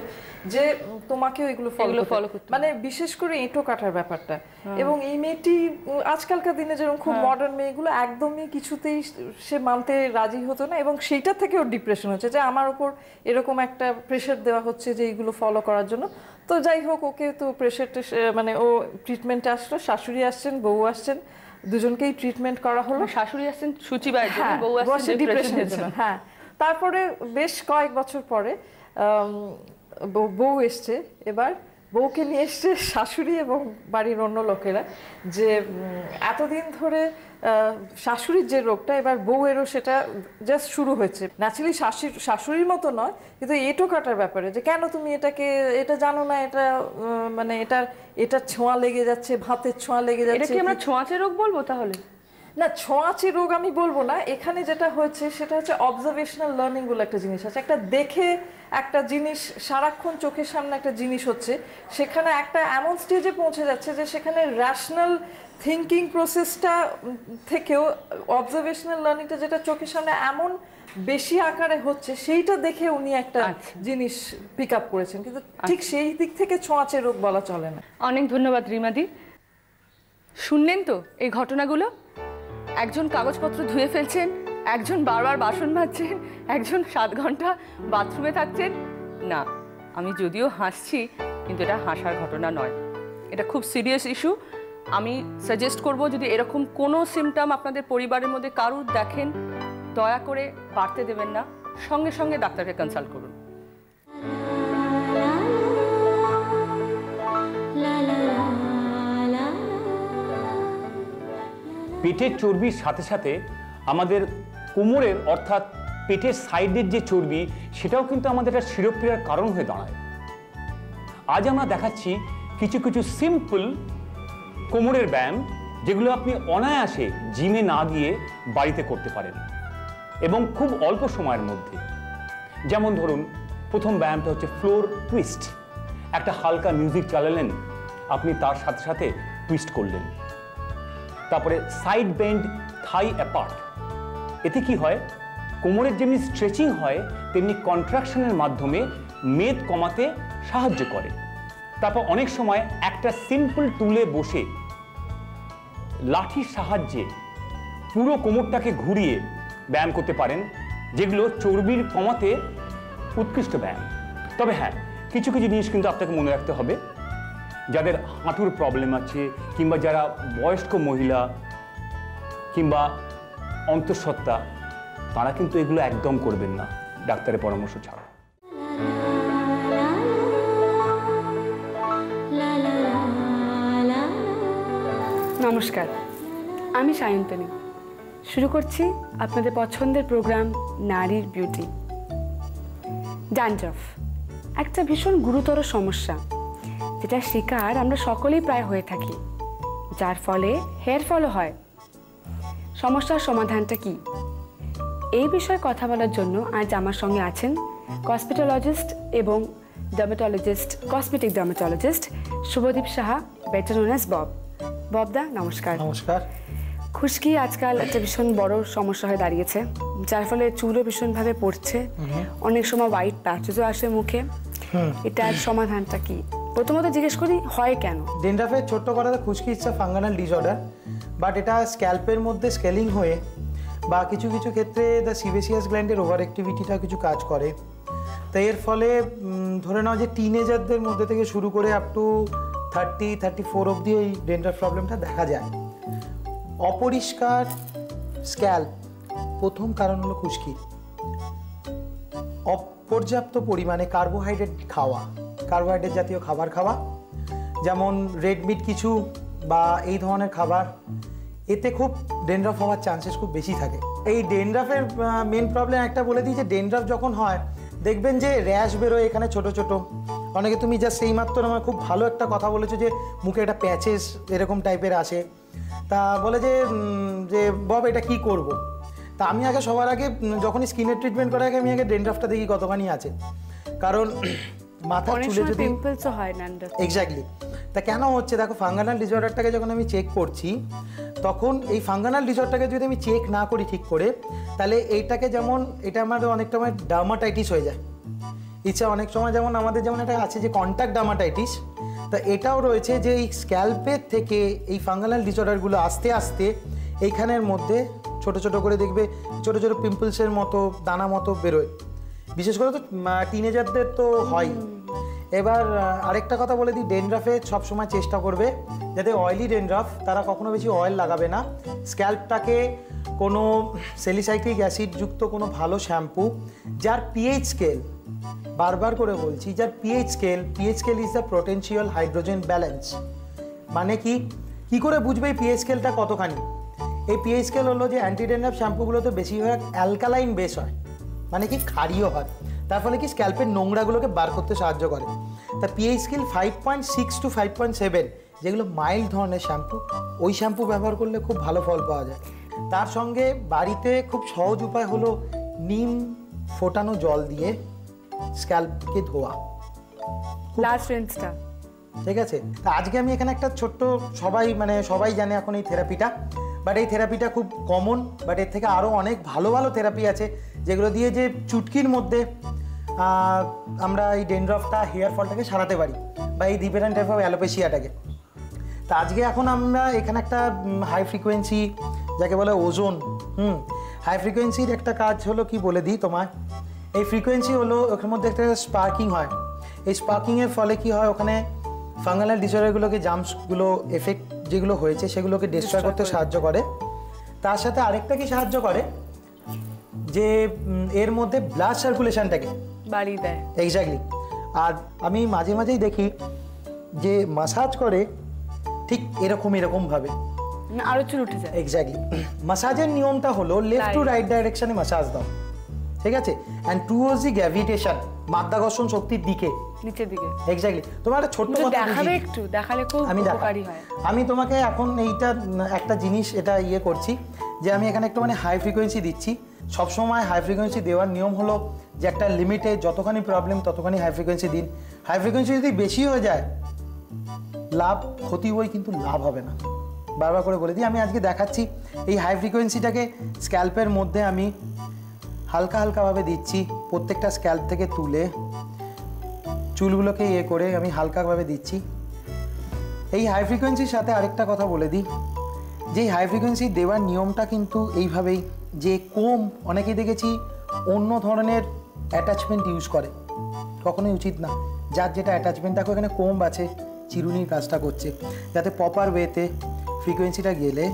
যে তোমাকেও এগুলো ফলো করতে, মানে বিশেষ করে এঁটো কাটার ব্যাপারটা। এবং এই মেয়েটি আজকালকার দিনে যেরকম খুব মডার্ন মেয়েগুলো একদমই কিছুতেই সে মানতে রাজি হতো না, এবং সেইটা থেকে ওর ডিপ্রেশন হচ্ছে যে আমার উপর এরকম একটা প্রেশার দেওয়া হচ্ছে যে এইগুলো ফলো করার জন্য। তো যাই হোক, ওকে তো প্রেশারটা, মানে ও ট্রিটমেন্টে আসলো, শাশুড়ি আসছেন, বউ আসছেন, দুজনকেই ট্রিটমেন্ট করা হলো। শাশুড়ি আসছেন সুচিবাইয়ের জন্য, বউ আসছেন ডিপ্রেশনের জন্য। হ্যাঁ, তারপরে বেশ কয়েক বছর পরে বউ এসছে। এবার বউকে নিয়ে এসছে শাশুড়ি এবং বাড়ির অন্য লোকেরা, যে এতদিন ধরে শাশুড়ির যে রোগটা, এবার বউয়েরও সেটা জাস্ট শুরু হয়েছে। ন্যাচারালি শাশুড়ির মতো নয়, কিন্তু এঁটো কাটার ব্যাপারে, যে কেন তুমি এটা জানো না, এটা মানে এটা ছোঁয়া লেগে যাচ্ছে, ভাতের ছোঁয়া লেগে যাচ্ছে। এটা কি আমরা ছোঁয়াচে রোগ বলবো তাহলে? না, ছোঁয়াচে রোগ আমি বলবো না। এখানে যেটা হচ্ছে সেটা হচ্ছে অবজারভেশনাল লার্নিং বলে একটা জিনিস আছে। একটা দেখে একটা জিনিস, সারাক্ষণ চোখের সামনে একটা জিনিস হচ্ছে, সেখানে একটা এমন স্টেজে পৌঁছে যাচ্ছে যে সেখানে র্যাশনাল থিঙ্কিং প্রসেসটা থেকেও অবজারভেশনাল লার্নিংটা, যেটা চোখের সামনে এমন বেশি আকারে হচ্ছে, সেইটা দেখে উনি একটা জিনিস পিক আপ করেছেন। কিন্তু ঠিক সেই দিক থেকে ছোঁয়াচে রোগ বলা চলে না। অনেক ধন্যবাদ রিমাদি। শুনলেন তো এই ঘটনাগুলো? একজন কাগজপত্র ধুয়ে ফেলছেন, একজন বারবার বাসন মাজছেন, একজন 7 ঘন্টা বাথরুমে থাকছেন। না, আমি যদিও হাসছি, কিন্তু এটা হাসার ঘটনা নয়, এটা খুব সিরিয়াস ইস্যু। আমি সাজেস্ট করব, যদি এরকম কোনো সিমটম আপনাদের পরিবারের মধ্যে কারুর দেখেন, দয়া করে বাড়তে দেবেন না, সঙ্গে সঙ্গে ডাক্তারকে কনসাল্ট করুন। পেটের চর্বির সাথে সাথে আমাদের কোমরের, অর্থাৎ পেটের সাইডের যে চর্বি, সেটাও কিন্তু আমাদের একটা শিরোপীড়ার কারণ হয়ে দাঁড়ায়। আজ আমরা দেখাচ্ছি কিছু কিছু সিম্পল কোমরের ব্যায়াম, যেগুলো আপনি অনায়াসে জিমে না গিয়ে বাড়িতে করতে পারেন এবং খুব অল্প সময়ের মধ্যে। যেমন ধরুন, প্রথম ব্যায়ামটা হচ্ছে ফ্লোর টুইস্ট। একটা হালকা মিউজিক চালালেন, আপনি তার সাথে সাথে টুইস্ট করলেন। তারপরে সাইড বেন্ড থাই অ্যাপার্ট। এতে কি হয়, কোমরের যেমনি স্ট্রেচিং হয়, তেমনি কন্ট্রাকশনের মাধ্যমে মেদ কমাতে সাহায্য করে। তারপর অনেক সময় একটা সিম্পল টুলে বসে লাঠির সাহায্যে পুরো কোমরটাকে ঘুরিয়ে ব্যায়াম করতে পারেন, যেগুলো চর্বির কমাতে উৎকৃষ্ট ব্যায়াম। তবে হ্যাঁ, কিছু কিছু জিনিস কিন্তু আপনাকে মনে রাখতে হবে। যাদের হাঁটুর প্রবলেম আছে, কিংবা যারা বয়স্ক মহিলা কিংবা অন্তঃসত্ত্বা, তারা কিন্তু এগুলো একদম করবেন না ডাক্তারের পরামর্শ ছাড়া। নমস্কার, আমি সায়ন্তনী। শুরু করছি আপনাদের পছন্দের প্রোগ্রাম নারীর বিউটি। ড্যান্ড্রাফ একটা ভীষণ গুরুতর সমস্যা, যেটা শিকার আমরা সকলেই প্রায় হয়ে থাকি, যার ফলে হেয়ার ফলও হয়। সমস্যার সমাধানটা কি, এই বিষয়ে কথা বলার জন্য আজ আমার সঙ্গে আছেন কসমেটোলজিস্ট এবং dermatologist, cosmetic dermatologist Shubhadeep Saha, better known as Bob. ববদা নমস্কার। নমস্কার। খুশকি আজকাল একটা ভীষণ বড় সমস্যা হয়ে দাঁড়িয়েছে, যার ফলে চুলও ভীষণভাবে পড়ছে, অনেক সময় হোয়াইট প্যাচেসও আসে মুখে। এটার সমাধানটা কি? প্রথমত জিজ্ঞেস করি, হয় কেন? ড্যান্ড্রাফের ছোট্ট কথাতে খুশকি ইটস আ ফাঙ্গানাল ডিসঅর্ডার, বাট এটা স্ক্যাল্পের মধ্যে স্কেলিং হয়ে বা কিছু কিছু ক্ষেত্রে দ্য সিবেসিয়াস গ্ল্যান্ডের ওভার অ্যাক্টিভিটিটা কিছু কাজ করে। তো এর ফলে ধরে নাও যে টিনেজারদের মধ্যে থেকে শুরু করে আপ টু 30-34 অবধি এই ড্যান্ড্রাফ প্রবলেমটা দেখা যায়। অপরিষ্কার স্ক্যাল্প প্রথম কারণ হলো খুশকি। অপর্যাপ্ত পরিমাণে কার্বোহাইড্রেট খাওয়া, কার্বোহাইড্রেট জাতীয় খাবার খাওয়া, যেমন রেড মিট কিছু বা এই ধরনের খাবার, এতে খুব ডেনড্রাফ হওয়ার চান্সেস খুব বেশি থাকে। এই ডেনড্রাফের মেন প্রবলেম একটা বলে দিই যে ডেনড্রাফ যখন হয় দেখবেন যে র্যাশ বেরোয় এখানে ছোট ছোট। অনেকে তুমি জাস্ট সেইমাত্র আমার খুব ভালো একটা কথা বলেছো যে মুখে একটা প্যাচেস এরকম টাইপের আসে, তা বলে যে বব এটা কি করব। তা আমি আগে সবার আগে যখনই স্কিনের ট্রিটমেন্ট করার আগে আমি আগে ডেনড্রাফটা দেখি কতখানি আছে, কারণ মাথার চুলে যদি পিম্পলসও হয় না। এক্স্যাক্টলি। তা কেন হচ্ছে দেখো, ফাঙ্গানাল ডিসঅর্ডারটাকে যখন আমি চেক করছি তখন এই ফাঙ্গানাল ডিসঅর্ডারটাকে যদি আমি চেক না করি ঠিক করে, তাহলে এইটাকে যেমন এটা আমাদের অনেকটা সময় ডার্মাটাইটিস হয়ে যায়। ইচ্ছা অনেক সময় যেমন আমাদের যেমন একটা আছে যে কন্ট্যাক্ট ডার্মাটাইটিস, তা এটাও রয়েছে যে এই স্ক্যাল্পের থেকে এই ফাঙ্গানাল ডিসঅর্ডারগুলো আস্তে আস্তে এইখানের মধ্যে ছোট ছোট করে দেখবে ছোট ছোট পিম্পলসের মতো দানা মতো বেরোয়, বিশেষ করে তো টিনেজারদের তো হয়। এবার আরেকটা কথা বলে দিই, ডেনড্রাফে সবসময় চেষ্টা করবে যাতে অয়েলি ডেনড্রাফ তারা কখনো বেশি অয়েল লাগাবে না। স্ক্যাল্পটাকে কোনো স্যালিসাইক্লিক অ্যাসিডযুক্ত কোনো ভালো শ্যাম্পু যার পিএইচ স্কেল, বারবার করে বলছি, যার pH scale is the potential hydrogen balance. মানে কি করে বুঝবে এই পিএইচ স্কেলটা কতখানি? এই পিএইচ স্কেল হলো যে অ্যান্টি ডেনড্রাফ শ্যাম্পুগুলোতে বেশিরভাগ অ্যালকালাইন বেস হয়, মানে কি ক্ষারীয় হয়, তার ফলে কি স্ক্যাল্পের নোংরাগুলোকে বার করতে সাহায্য করে। তা পিএইচ স্কেল 5.6 to 5.7 যেগুলো মাইল্ড ধরনের শ্যাম্পু, ওই শ্যাম্পু ব্যবহার করলে খুব ভালো ফল পাওয়া যায়। তার সঙ্গে বাড়িতে খুব সহজ উপায় হলো নিম ফোটানো জল দিয়ে স্ক্যাল্পকে ধোয়া, লাস্ট রিন্সটা। ঠিক আছে। তা আজকে আমি এখানে একটা ছোট্ট, সবাই জানে এখন এই থেরাপিটা, বাট এই থেরাপিটা খুব কমন, বাট এর থেকে আরও অনেক ভালো ভালো থেরাপি আছে যেগুলো দিয়ে যে চুটকির মধ্যে আমরা এই ডেনড্রাফটা, হেয়ার ফলটাকে সারাতে পারি, বা এই ডিফারেন্ট টাইপ অফ অ্যালোপেশিয়াটাকে। তা আজকে এখন আমরা এখানে একটা হাই ফ্রিকোয়েন্সি, যাকে বলে ওজোন, হাই ফ্রিকোয়েন্সির একটা কাজ হলো কি বলে দিই তোমায়। এই ফ্রিকোয়েন্সি হলো ওখানের মধ্যে একটা স্পার্কিং হয়। এই স্পার্কিংয়ের ফলে কি হয়, ওখানে ফাঙ্গানাল ডিসঅর্ডারগুলোকে, জাম্পসগুলো এফেক্ট যেগুলো হয়েছে সেগুলোকে ডিস্ট্রয় করতে সাহায্য করে। তার সাথে আরেকটা কি সাহায্য করে, যে এর মধ্যে ব্লাড সার্কুলেশনটাকে বাড়িয়ে দেয়। এক্স্যাক্টলি। আর আমি মাঝে মাঝেই দেখি যে মাসাজ করে ঠিক এরকমভাবে আরো চুল উঠে যায়। এক্স্যাক্টলি। মাসাজের নিয়মটা হলো লেফট টু রাইট ডাইরেকশনে মাসাজ দাও, ঠিক আছে, অ্যান্ড টুয়ার্ডস দি গ্র্যাভিটেশন, মাধ্যাকর্ষণ শক্তির দিকে, নিচের দিকে। এক্স্যাক্টলি। তোমার একটা ছোট্ট কথা দেখাবে, একটু দেখালে খুব উপকারী হয়। আমি তোমাকে এখন এইটা একটা জিনিস এটা করছি যে আমি এখানে একটু হাই ফ্রিকোয়েন্সি দিচ্ছি। সবসময় হাই ফ্রিকোয়েন্সি দেওয়ার নিয়ম হলো যে একটা লিমিটে যতখানি প্রবলেম ততখানি হাই ফ্রিকোয়েন্সি দিন। হাই ফ্রিকোয়েন্সি যদি বেশি হয়ে যায় লাভ ক্ষতি হয়, কিন্তু লাভ হবে না, বারবার করে বলে দিই। আমি আজকে দেখাচ্ছি এই হাই ফ্রিকোয়েন্সিটাকে স্ক্যাল্পের মধ্যে আমি হালকা হালকাভাবে দিচ্ছি, প্রত্যেকটা স্ক্যাল্প থেকে তুলে চুলগুলোকে করে আমি হালকাভাবে দিচ্ছি। এই হাই ফ্রিকোয়েন্সির সাথে আরেকটা কথা বলে দিই, যে হাই ফ্রিকোয়েন্সি দেওয়ার নিয়মটা কিন্তু এইভাবেই, যে কোম, অনেকেই দেখেছি অন্য ধরনের অ্যাটাচমেন্ট ইউজ করে, কখনোই উচিত না। যার যেটা অ্যাটাচমেন্ট, দেখো এখানে কোম আছে, চিরুনির কাজটা করছে, যাতে প্রপার ওয়েতে ফ্রিকোয়েন্সিটা গেলে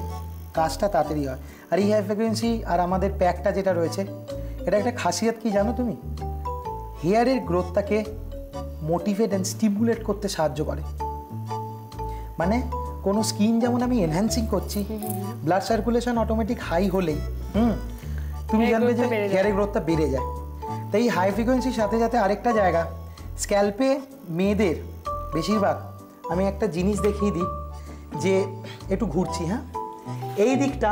কাজটা তাড়াতাড়ি হয়। আর এই হাই ফ্রিকোয়েন্সি আর আমাদের প্যাকটা যেটা রয়েছে, এটা একটা খাসিয়াত কি জানো তুমি, হেয়ারের গ্রোথটাকে মোটিভেট অ্যান্ড স্টিমুলেট করতে সাহায্য করে। মানে কোনো স্কিন যেমন আমি এনহ্যান্সিং করছি, ব্লাড সার্কুলেশন অটোমেটিক হাই হলেই তুমি জানবে যে হেয়ারের গ্রোথটা বেড়ে যায়। তাই হাই ফ্রিকোয়েন্সির সাথে সাথে আরেকটা জায়গা, স্ক্যাল্পে মেয়েদের বেশিরভাগ, আমি একটা জিনিস দেখিয়ে দিই, যে একটু ঘুরছি, হ্যাঁ, এই দিকটা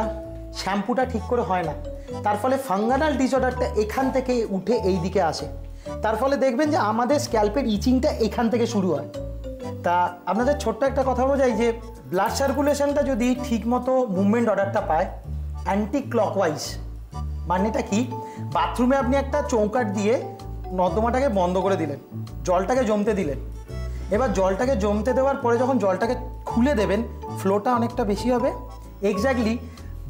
শ্যাম্পুটা ঠিক করে হয় না, তার ফলে ফাঙ্গানাল ডিসঅর্ডারটা এখান থেকে উঠে এই দিকে আসে। তার ফলে দেখবেন যে আমাদের স্ক্যাল্পের ইচিংটা এখান থেকে শুরু হয়। তা আপনাদের ছোট্ট একটা কথা বোঝাই, যে ব্লাড সার্কুলেশনটা যদি ঠিকমতো মুভমেন্ট অর্ডারটা পায় অ্যান্টি ক্লকওয়াইজ, মানেটা কি, বাথরুমে আপনি একটা চৌকাঠ দিয়ে নর্দমাটাকে বন্ধ করে দিলেন, জলটাকে জমতে দিলেন, এবার জলটাকে জমতে দেওয়ার পরে যখন জলটাকে খুলে দেবেন ফ্লোটা অনেকটা বেশি হবে। এক্স্যাক্টলি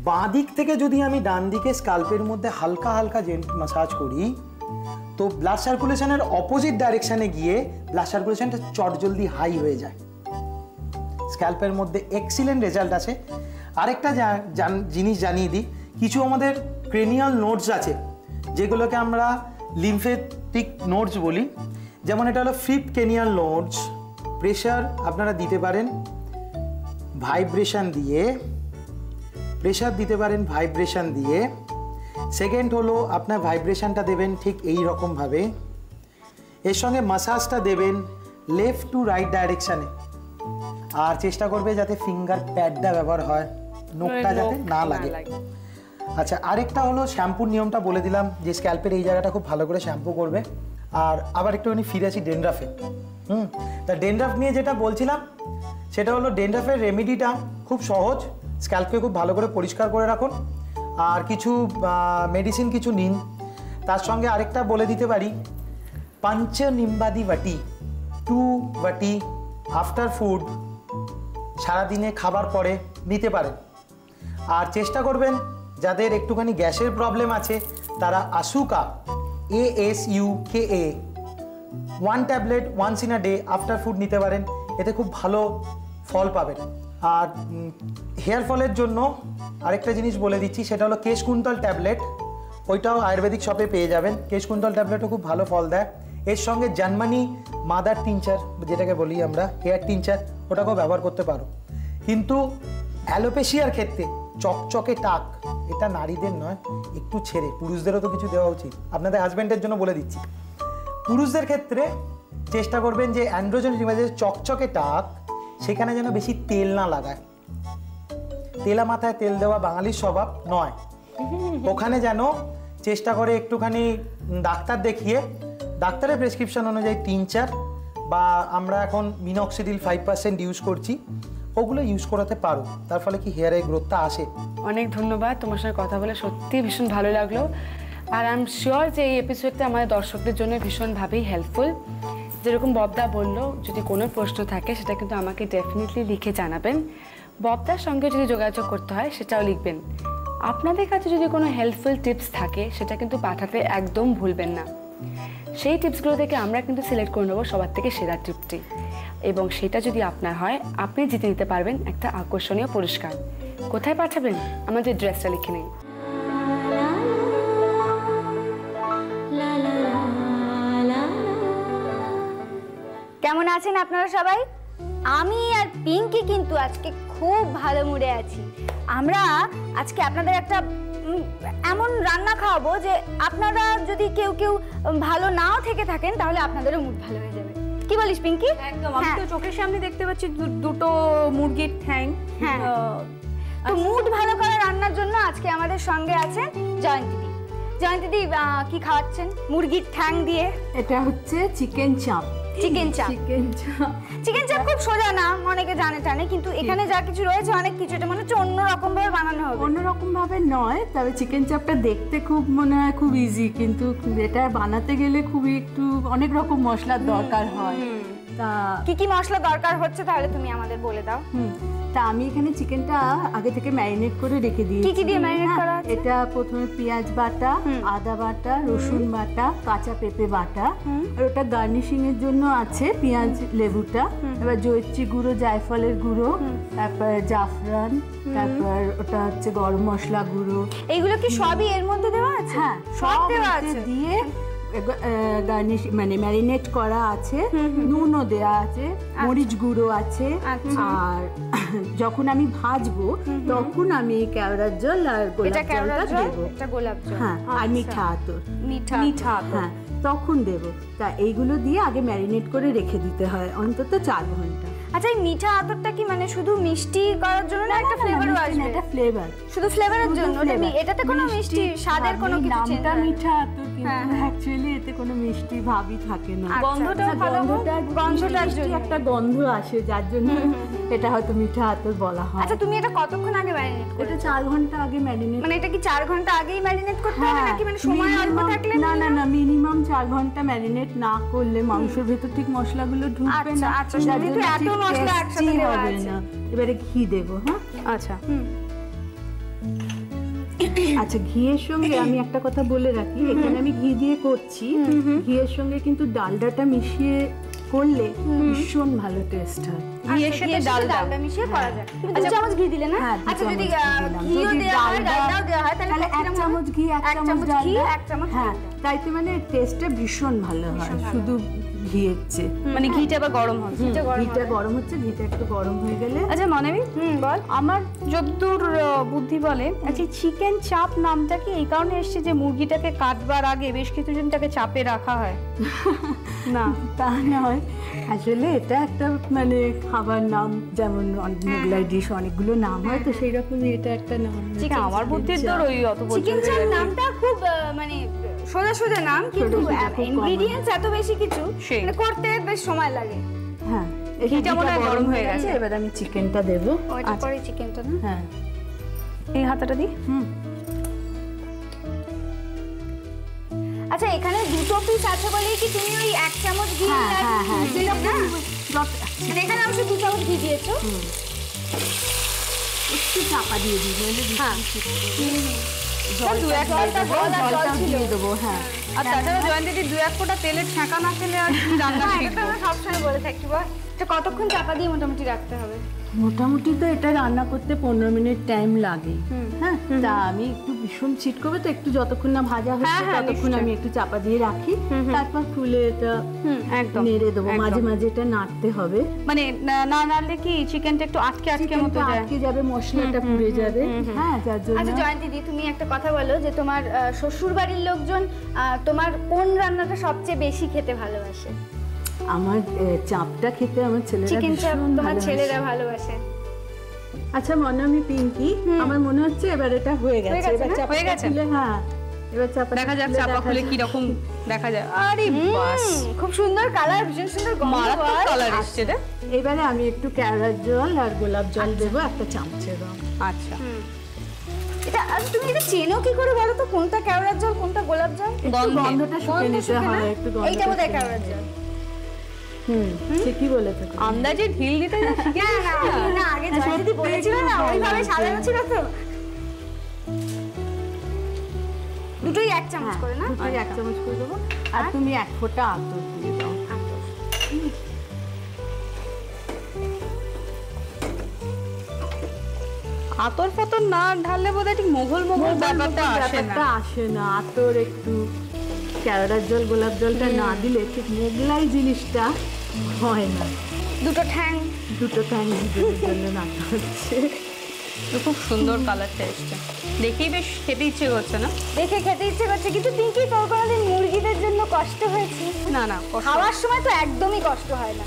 বাঁ দিক থেকে যদি আমি ডান দিকে স্কাল্পের মধ্যে হালকা হালকা মাসাজ করি, তো ব্লাড সার্কুলেশনের অপোজিট ডাইরেকশানে গিয়ে ব্লাড সার্কুলেশনটা চটজলদি হাই হয়ে যায়, স্ক্যাল্পের মধ্যে এক্সিলেন্ট রেজাল্ট আছে। আরেকটা জিনিস জানিয়ে দিই, কিছু আমাদের ক্রেনিয়াল নোডস আছে যেগুলোকে আমরা লিম্ফেটিক নোডস বলি, যেমন এটা হলো ফিফথ ক্রেনিয়াল নোডস। প্রেশার আপনারা দিতে পারেন ভাইব্রেশন দিয়ে, প্রেশার দিতে পারেন ভাইব্রেশন দিয়ে। সেকেন্ড হলো আপনার ভাইব্রেশনটা দেবেন ঠিক এই রকমভাবে, এর সঙ্গে মাসাজটা দেবেন লেফট টু রাইট ডাইরেকশানে। আর চেষ্টা করবে যাতে ফিঙ্গার প্যাডটা ব্যবহার হয়, নখটা যাতে না লাগে। আচ্ছা, আরেকটা হলো শ্যাম্পুর নিয়মটা বলে দিলাম যে স্ক্যাল্পের এই জায়গাটা খুব ভালো করে শ্যাম্পু করবে। আর আবার একটুখানি ফিরে আসি ডেন্ড্রাফে। তা ডেন্ড্রাফ নিয়ে যেটা বলছিলাম সেটা হলো ডেন্ড্রাফের রেমেডিটা খুব সহজ। স্ক্যাল্পকে খুব ভালো করে পরিষ্কার করে রাখুন, আর কিছু মেডিসিন কিছু নিন। তার সঙ্গে আরেকটা বলে দিতে পারি, पंच निम्बादी वटी 2 वटी आफ्टर फूड সারাদিনে খাবার পরে নিতে পারেন। আর চেষ্টা করবেন যাদের একটুখানি গ্যাসের প্রবলেম আছে তারা Asuka ASUKA 1 tablet once in a day after food নিতে পারেন, এতে খুব ভালো ফল পাবেন। আর হেয়ার ফলের জন্য আরেকটা জিনিস বলে দিচ্ছি, সেটা হলো কেশকুন্তল ট্যাবলেট, ওইটাও আয়ুর্বেদিক শপে পেয়ে যাবেন। কেশকুন্তল ট্যাবলেটও খুব ভালো ফল দেয়। এর সঙ্গে জার্মানি মাদার টিনচার যেটাকে বলি আমরা হেয়ার টিনচার, ওটাকেও ব্যবহার করতে পারো। কিন্তু অ্যালোপেশিয়ার ক্ষেত্রে চকচকে টাক এটা নারীদের নয়, একটু ছেড়ে পুরুষদেরও তো কিছু দেওয়া উচিত। আপনাদের হাজব্যান্ডের জন্য বলে দিচ্ছি, পুরুষদের ক্ষেত্রে চেষ্টা করবেন যে অ্যান্ড্রোজেন রিমেজের চকচকে টাক সেখানে যেন বেশি তেল না লাগায়। তেলা মাথায় তেল দেওয়া বাঙালির স্বভাব নয়, ওখানে যেন চেষ্টা করে একটুখানি ডাক্তার দেখিয়ে ডাক্তারের প্রেসক্রিপশন অনুযায়ী টিনচার বা আমরা এখন মিনক্সিডিল 5% ইউজ করছি, ওগুলো ইউজ করাতে পারো। তার ফলে কি হেয়ারের গ্রোথটা আসে। অনেক ধন্যবাদ, তোমার সঙ্গে কথা বলে সত্যি ভীষণ ভালো লাগলো। আর আই এম শিওর যে এই এপিসোডটা আমাদের দর্শকদের জন্য ভীষণভাবেই হেল্পফুল। যেরকম ববদা বললো, যদি কোনো প্রশ্ন থাকে সেটা কিন্তু আমাকে ডেফিনেটলি লিখে জানাবেন। ববদার সঙ্গে যদি যোগাযোগ করতে হয় সেটাও লিখবেন। আপনাদের কাছে যদি কোনো হেল্পফুল টিপস থাকে সেটা কিন্তু পাঠাতে একদম ভুলবেন না। সেই টিপসগুলো থেকে আমরা কিন্তু সিলেক্ট করে নেবো সবার থেকে সেরা টিপটি, এবং সেটা যদি আপনার হয় আপনি জিতে নিতে পারবেন একটা আকর্ষণীয় পুরস্কার। কোথায় পাঠাবেন? আমাদের ড্রেসটা লিখে নিন। কেমন আছেন আপনারা সবাই? আমি আর পিঙ্কি কিন্তু আজকে খুব ভালো মুডে আছি। আমরা আজকে আপনাদের একটা এমন রান্না খাওয়াবো যে আপনারা যদি কেউ ভালো নাও থেকে থাকেন তাহলে আপনাদেরও মুড ভালো হয়ে যাবে। কি বলিস পিঙ্কি? একদম, আমি তো চোখের সামনে দেখতে পাচ্ছি দুটো মুরগির ঠ্যাং। হ্যাঁ, তো মুড ভালো করা রান্নার জন্য আজকে আমাদের সঙ্গে আছেন জয়ন্তীদি। জয়ন্তীদি কি খাওয়াচ্ছেন মুরগির ঠ্যাং দিয়ে? এটা হচ্ছে চিকেন চাপ। চিকেন চাপ খুব সোজা না, অনেকে জানে টানে, কিন্তু এখানে যা কিছু রয়েছে অনেক কিছু, এটা মনে হচ্ছে অন্যরকম ভাবে বানানো হবে। অন্যরকম ভাবে নয়, তবে চিকেন চাপটা দেখতে খুব মনে হয় খুব ইজি, কিন্তু এটা বানাতে গেলে খুবই একটু অনেক রকম মশলার দরকার হয়। তা কি মশলা দরকার হচ্ছে তাহলে তুমি আমাদের বলে দাও। তা আমি এখানে চিকেনটা আগে থেকে ম্যারিনেট করে রেখে দিয়েছি। কি দিয়ে ম্যারিনেট করা আছে? এটা প্রথমে পেঁয়াজ বাটা, আদা বাটা, রসুন বাটা, কাঁচা পেঁপে বাটা, আর ওটা গার্নিশিং এর জন্য আছে পেঁয়াজ লেবুটা, এবার জয়িত্রী গুঁড়ো, জায়ফলের গুঁড়ো, তারপর জাফরান, তারপর ওটা হচ্ছে গরম মশলা গুঁড়ো। এইগুলো কি সবই এর মধ্যে দেওয়া আছে? হ্যাঁ, সব দেওয়া আছে দিয়ে গার্নিশ মানে ম্যারিনেট করা আছে, নুনও দেওয়া আছে, মরিচ গুঁড়ো আছে। আর যখন আমি ভাজবো তখন আমি এই কেওড়ার জল আর গোলাপ জলটা দেবো। হ্যাঁ, আর মিঠা আতর, হ্যাঁ তখন দেবো। তা এইগুলো দিয়ে আগে ম্যারিনেট করে রেখে দিতে হয় অন্তত 4 ঘন্টা। আচ্ছা, এই মিঠা আতরটা কি মানে শুধু মিষ্টি করার জন্য না একটা ফ্লেভারও আসবে? এটা ফ্লেভার, শুধু ফ্লেভারের জন্য। এটাতে কোনো মিষ্টি স্বাদের কোনো কিছু চেঞ্জ হয় না? মিঠা আতর, কিন্তু অ্যাকচুয়ালি এতে কোনো মিষ্টি ভাবই থাকে না। গন্ধটাও ভালো, গন্ধটা একটা গন্ধ আসে, যার জন্য এটা হয়তো মিঠা আতর বলা হয়। আচ্ছা, তুমি এটা কতক্ষণ আগে ম্যারিনেট করো? এটা 4 ঘন্টা আগে ম্যারিনেট। মানে এটা কি 4 ঘন্টা আগেই ম্যারিনেট করতে হবে নাকি মানে সময় অল্প থাকলে? না, মিনিমাম 4 ঘন্টা ম্যারিনেট না করলে মাংসের ভেতর ঠিক মশলাগুলো ঢুকবে না। আচ্ছা, কিন্তু এত মশলা একসাথে দেওয়া আছে। এবারে ঘি দেবো। হ্যাঁ, আচ্ছা আচ্ছা, ঘিয়ের সঙ্গে আমি একটা কথা বলে রাখি, এখানে আমি ঘি দিয়ে করছি, ঘিয়ের সঙ্গে কিন্তু ডালডাটা মিশিয়ে করলে ভীষণ ভালো টেস্ট হয়। ঘিয়ের সাথে ডালডা মিশিয়ে করা যায়। তুমি 2 চামচ ঘি দিলে না? আচ্ছা, যদি ঘিও দেওয়া হয়, ডালডাও দেওয়া হয়, তাহলে 1 চামচ ঘি, 1 চামচ ঘি, 1 চামচ। হ্যাতে মানে টেস্টটা ভীষণ ভালো হয়। শুধু ঘিয়েছে, মানে ঘিটা আবার গরম হবে। ঘিটা গরম হচ্ছে, ঘিটা একটু গরম হয়ে গেলে। আচ্ছা মনামি, বল। আমার যতদূর বুদ্ধি বলে চিকেন চাপ নামটা কি এই কারণে এসছে যে মুরগিটাকে কাটবার আগে বেশ কিছুদিন তাকে চাপে রাখা হয়? না, তা নয়, আসলে এটা একটা মানে খাবার নাম, যেমন মোগলাই ডিশ অনেকগুলো নাম হয়, তো সেই রকমই এটা একটা নাম। আমার বুদ্ধির তোর ওই অত চিকেন চাপ নামটা খুব মানে সোজা সোজা নাম, কিন্তু ইনগ্রেডিয়েন্টস এত বেশি কিছু মানে করতে বেশ সময় লাগে। হ্যাঁ, ঘিটা মনে হয় গরম হয়ে গেছে, এবার আমি চিকেনটা দেবো। ওইটা পরে চিকেনটা না? হ্যাঁ, এই হাতাটা দি। আচ্ছা, এখানে দুটো পিস আছে বলেই কি তুমি ওই 1 চামচ ঘি? হ্যাঁ, এখানে অবশ্য 2 চামচ ঘি দিয়েছো। একটু চাপা দিয়ে দিই, দু এক জলটা দিয়ে দেবো। হ্যাঁ, আর তাছাড়া জয়ন্তীদি 2-1 ফোঁটা তেলের ছাঁকা না খেলে আর কি রান্না শিখবো? সবসময় বলে থাকি, কতক্ষণ চাপা দিয়ে মোটামুটি রাখতে হবে? মোটামুটি তো এটা রান্না করতে 15 মিনিট টাইম লাগে। হ্যাঁ, তা আমি একটু ভীষণ চিট করবে, তো একটু যতক্ষণ না ভাজা হচ্ছে ততক্ষণ আমি একটু চাপা দিয়ে রাখি, তারপর খুলে এটা একদম নেড়ে দেবো। মাঝে মাঝে এটা নাড়তে হবে, মানে না নাড়লে কি চিকেনটা একটু আটকে মতো যায়, আটকে যাবে, মশলাটা পুড়ে যাবে। হ্যাঁ, যার জন্য। আচ্ছা জয়ন্তী দি, তুমি একটা কথা বলো যে তোমার শ্বশুর বাড়ির লোকজন তোমার কোন রান্নাটা সবচেয়ে বেশি খেতে ভালোবাসে? আমার চাপটা খেতে আমার ছেলেরা চিকেন চাপ ভীষণ তোমার ভালোবাসে। ছেলেরা ভালোবাসে। আচ্ছা মনামি, পিঙ্কি, আমার মনে হচ্ছে এবার এটা হয়ে গেছে। এবার চাপা হয়ে গেছে? খুলে, হ্যাঁ, এবার চাপা দেখা যাক চাপা খুলে কি রকম দেখা যায়। আরে বাস, খুব সুন্দর কালার, ভীষণ সুন্দর মারাত্মক কালার এসছে রে। এবারে আমি একটু কেওড়ার জল আর গোলাপ জল দেবো, একটা চামচের। আচ্ছা, এটা তুমি এটা চেনো কি করে বলো তো, কোনটা কেওড়ার জল কোনটা গোলাপ জল? গন্ধটা শুকে নিতে হয় একটু, গন্ধ। এইটা বোধহয় কেওড়ার জল। ঠিকই বলেছো। আন্দাজে ঢিল দিতে যা শিখে না, আগে জয়ন্তী বলেছিল না, ওইভাবে সাজানো ছিল তো। দুটোই 1 চামচ করে না? দুটোই 1 চামচ করে দেবো, আর তুমি 1 ফোঁটা আতর দিয়ে দাও। আতর ফতর না ঢাললে বোধহয় ঠিক মোগল ব্যাপারটা আসে না। আতর একটু, কেওড়ার জল গোলাপ জলটা না দিলে ঠিক মোগলাই জিনিসটা হয় না। দুটো ঠ্যাং ভিতরের জন্য রান্না হচ্ছে। খুব সুন্দর কালারটা এসছে, দেখেই বেশ খেতে ইচ্ছে করছে না? দেখে খেতে ইচ্ছে করছে, কিন্তু পিঙ্কি তোর কোনোদিন মুরগিদের জন্য কষ্ট হয়েছে? না না, খাওয়ার সময় তো একদমই কষ্ট হয় না।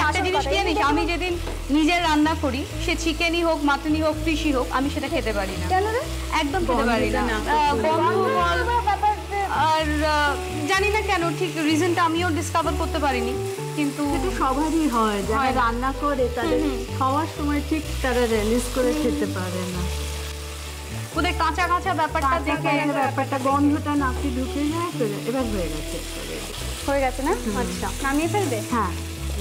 একটা জিনিস কি জানিস, আমি যেদিন নিজের রান্না করি, সে চিকেনই হোক, মাটনই হোক, ফিশই হোক, আমি সেটা খেতে পারি না। কেন রে? একদম খেতে পারি না। আর জানি না কেন, ঠিক রিজনটা আমিও ডিসকভার করতে পারিনি, কিন্তু এটা সবারই হয়, যারা রান্না করে তাদের খাওয়ার সময় ঠিক তারা রিলিজ করে খেতে পারে না। ওদের কাঁচা কাঁচা ব্যাপারটা দেখে, ব্যাপারটা গন্ধটা নাকে ঢুকে যায়। এবার হয়ে গেছে না? আচ্ছা, নামিয়ে ফেলবে? হ্যাঁ,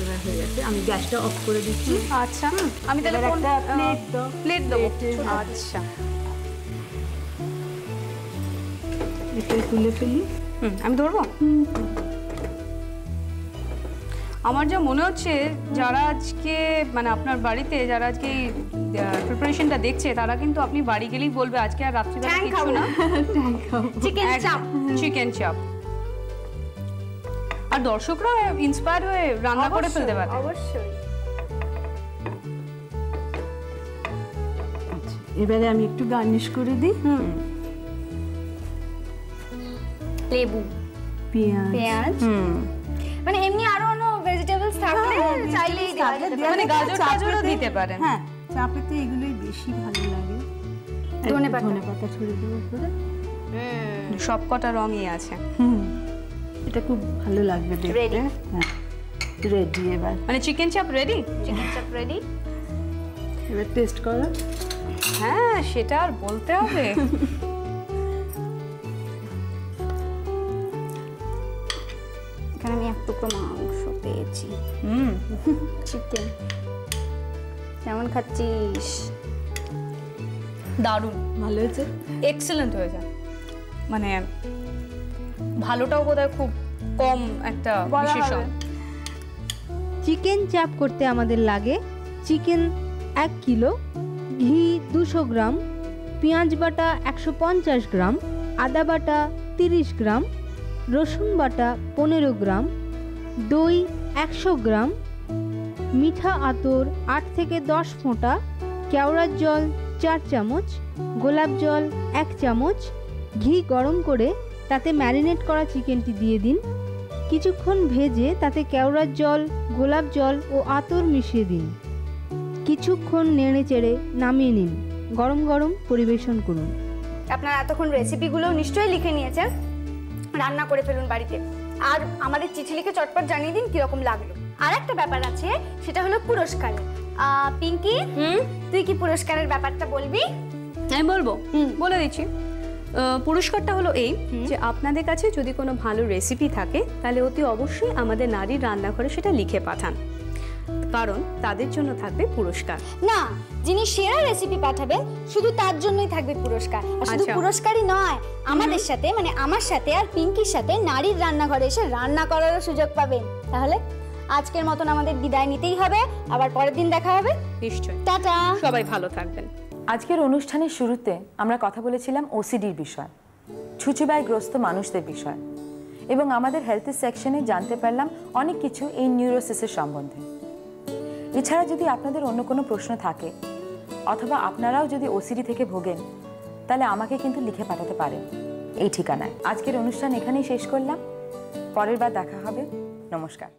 এবার হয়ে গেছে। আমি গ্যাসটা অফ করে দিচ্ছি। আচ্ছা, আমি তাহলে একটা প্লেট দেবো। আচ্ছা, এটা তুলে ফেলি। আমি ধরবো? আমার যা মনে হচ্ছে, যারা আজকে মানে আপনার বাড়িতে যারা আজকে প্রিপারেশনটা দেখছে, তারা কিন্তু আপনি বাড়ি গেলেই বলবে আজকে আর রাত্রিবেলা কিছু না, চিকেন চাপ। আর দর্শকরা ইন্সপায়ার হয়ে রান্না করে ফেলতে পারে। অবশ্যই। এবারে আমি একটু গার্নিশ করে দিই। লেবু, পেঁয়াজ, মানে এমনি আরো অন্য ভেজিটেবলস থাকলে চাইলেই দেওয়া যেতে পারে। মানে গাজরও দিতে পারেন। হ্যাঁ, চাপেতে এগুলোই বেশি ভালো লাগে। ধনেপাতা ছড়িয়ে দেবো উপরে। সব কটা রঙই আছে। এটা খুব ভালো লাগবে দেখতে। হ্যাঁ, রেডি এবার। মানে চিকেন চাপ রেডি? চিকেন চাপ রেডি। এবার টেস্ট করো। হ্যাঁ, সেটা আর বলতে হবে। এখানে আমি 1 টুকরো মাংস পেয়েছি। চিকেন কেমন খাচ্ছিস? দারুণ, ভালো হয়েছে, এক্সেলেন্ট হয়েছে। মানে ভালোটাও বোধহয় খুব কম একটা বিশেষণ। চিকেন চাপ করতে আমাদের লাগে চিকেন 1 কিলো, ঘি 200 গ্রাম, পেঁয়াজ বাটা 150 গ্রাম, আদা বাটা 30 গ্রাম, রসুন বাটা 15 গ্রাম, দই 100 গ্রাম, মিঠা আতর 8 থেকে 10 ফোঁটা, কেওড়ার জল 4 চামচ, গোলাপ জল 1 চামচ, ঘি গরম করে তাতে ম্যারিনেট করা চিকেনটি দিয়ে দিন। কিছুক্ষণ ভেজে তাতে কেওড়ার জল, গোলাপ জল ও আতর মিশিয়ে দিন। কিছুক্ষণ নেড়ে চেড়ে নামিয়ে নিন। গরম গরম পরিবেশন করুন। আপনারা এতক্ষণ রেসিপিগুলো নিশ্চয়ই লিখে নিয়েছেন, রান্না করে ফেলুন বাড়িতে, আর আমাদের চিঠি লিখে চটপট জানিয়ে দিন কিরকম লাগলো। আর একটা ব্যাপার আছে, সেটা হলো পুরস্কারের। পিঙ্কি, তুই কি পুরস্কারের ব্যাপারটা বলবি? আমি বলবো, বলে দিচ্ছি। পুরস্কারটা হলো এই যে আপনাদের কাছে যদি কোনো ভালো রেসিপি থাকে তাহলে অতি অবশ্যই আমাদের নারীর রান্নাঘরে সেটা লিখে পাঠান, কারণ তাদের জন্য থাকবে পুরস্কার। না, যিনি সেরা রেসিপি পাঠাবেন শুধু তার জন্যই থাকবে পুরস্কার। আর শুধু পুরস্কারই নয়, আমাদের সাথে মানে আমার সাথে আর পিঙ্কির সাথে নারীর রান্নাঘরে এসে রান্না করারও সুযোগ পাবেন। তাহলে আজকের মতন আমাদের বিদায় নিতেই হবে, আবার পরের দিন দেখা হবে। নিশ্চয়ই। টাটা, সবাই ভালো থাকবেন। আজকের অনুষ্ঠানের শুরুতে আমরা কথা বলেছিলাম ওসিডির বিষয়, ছুঁচোবায়গ্রস্ত মানুষদের বিষয়, এবং আমাদের হেলথ সেকশনে জানতে পারলাম অনেক কিছু এই নিউরোসিসের সম্বন্ধে। এছাড়া যদি আপনাদের অন্য কোনো প্রশ্ন থাকে অথবা আপনারাও যদি ওসিডি থেকে ভোগেন, তাহলে আমাকে কিন্তু লিখে পাঠাতে পারেন এই ঠিকানায়। আজকের অনুষ্ঠান এখানেই শেষ করলাম, পরের বার দেখা হবে। নমস্কার।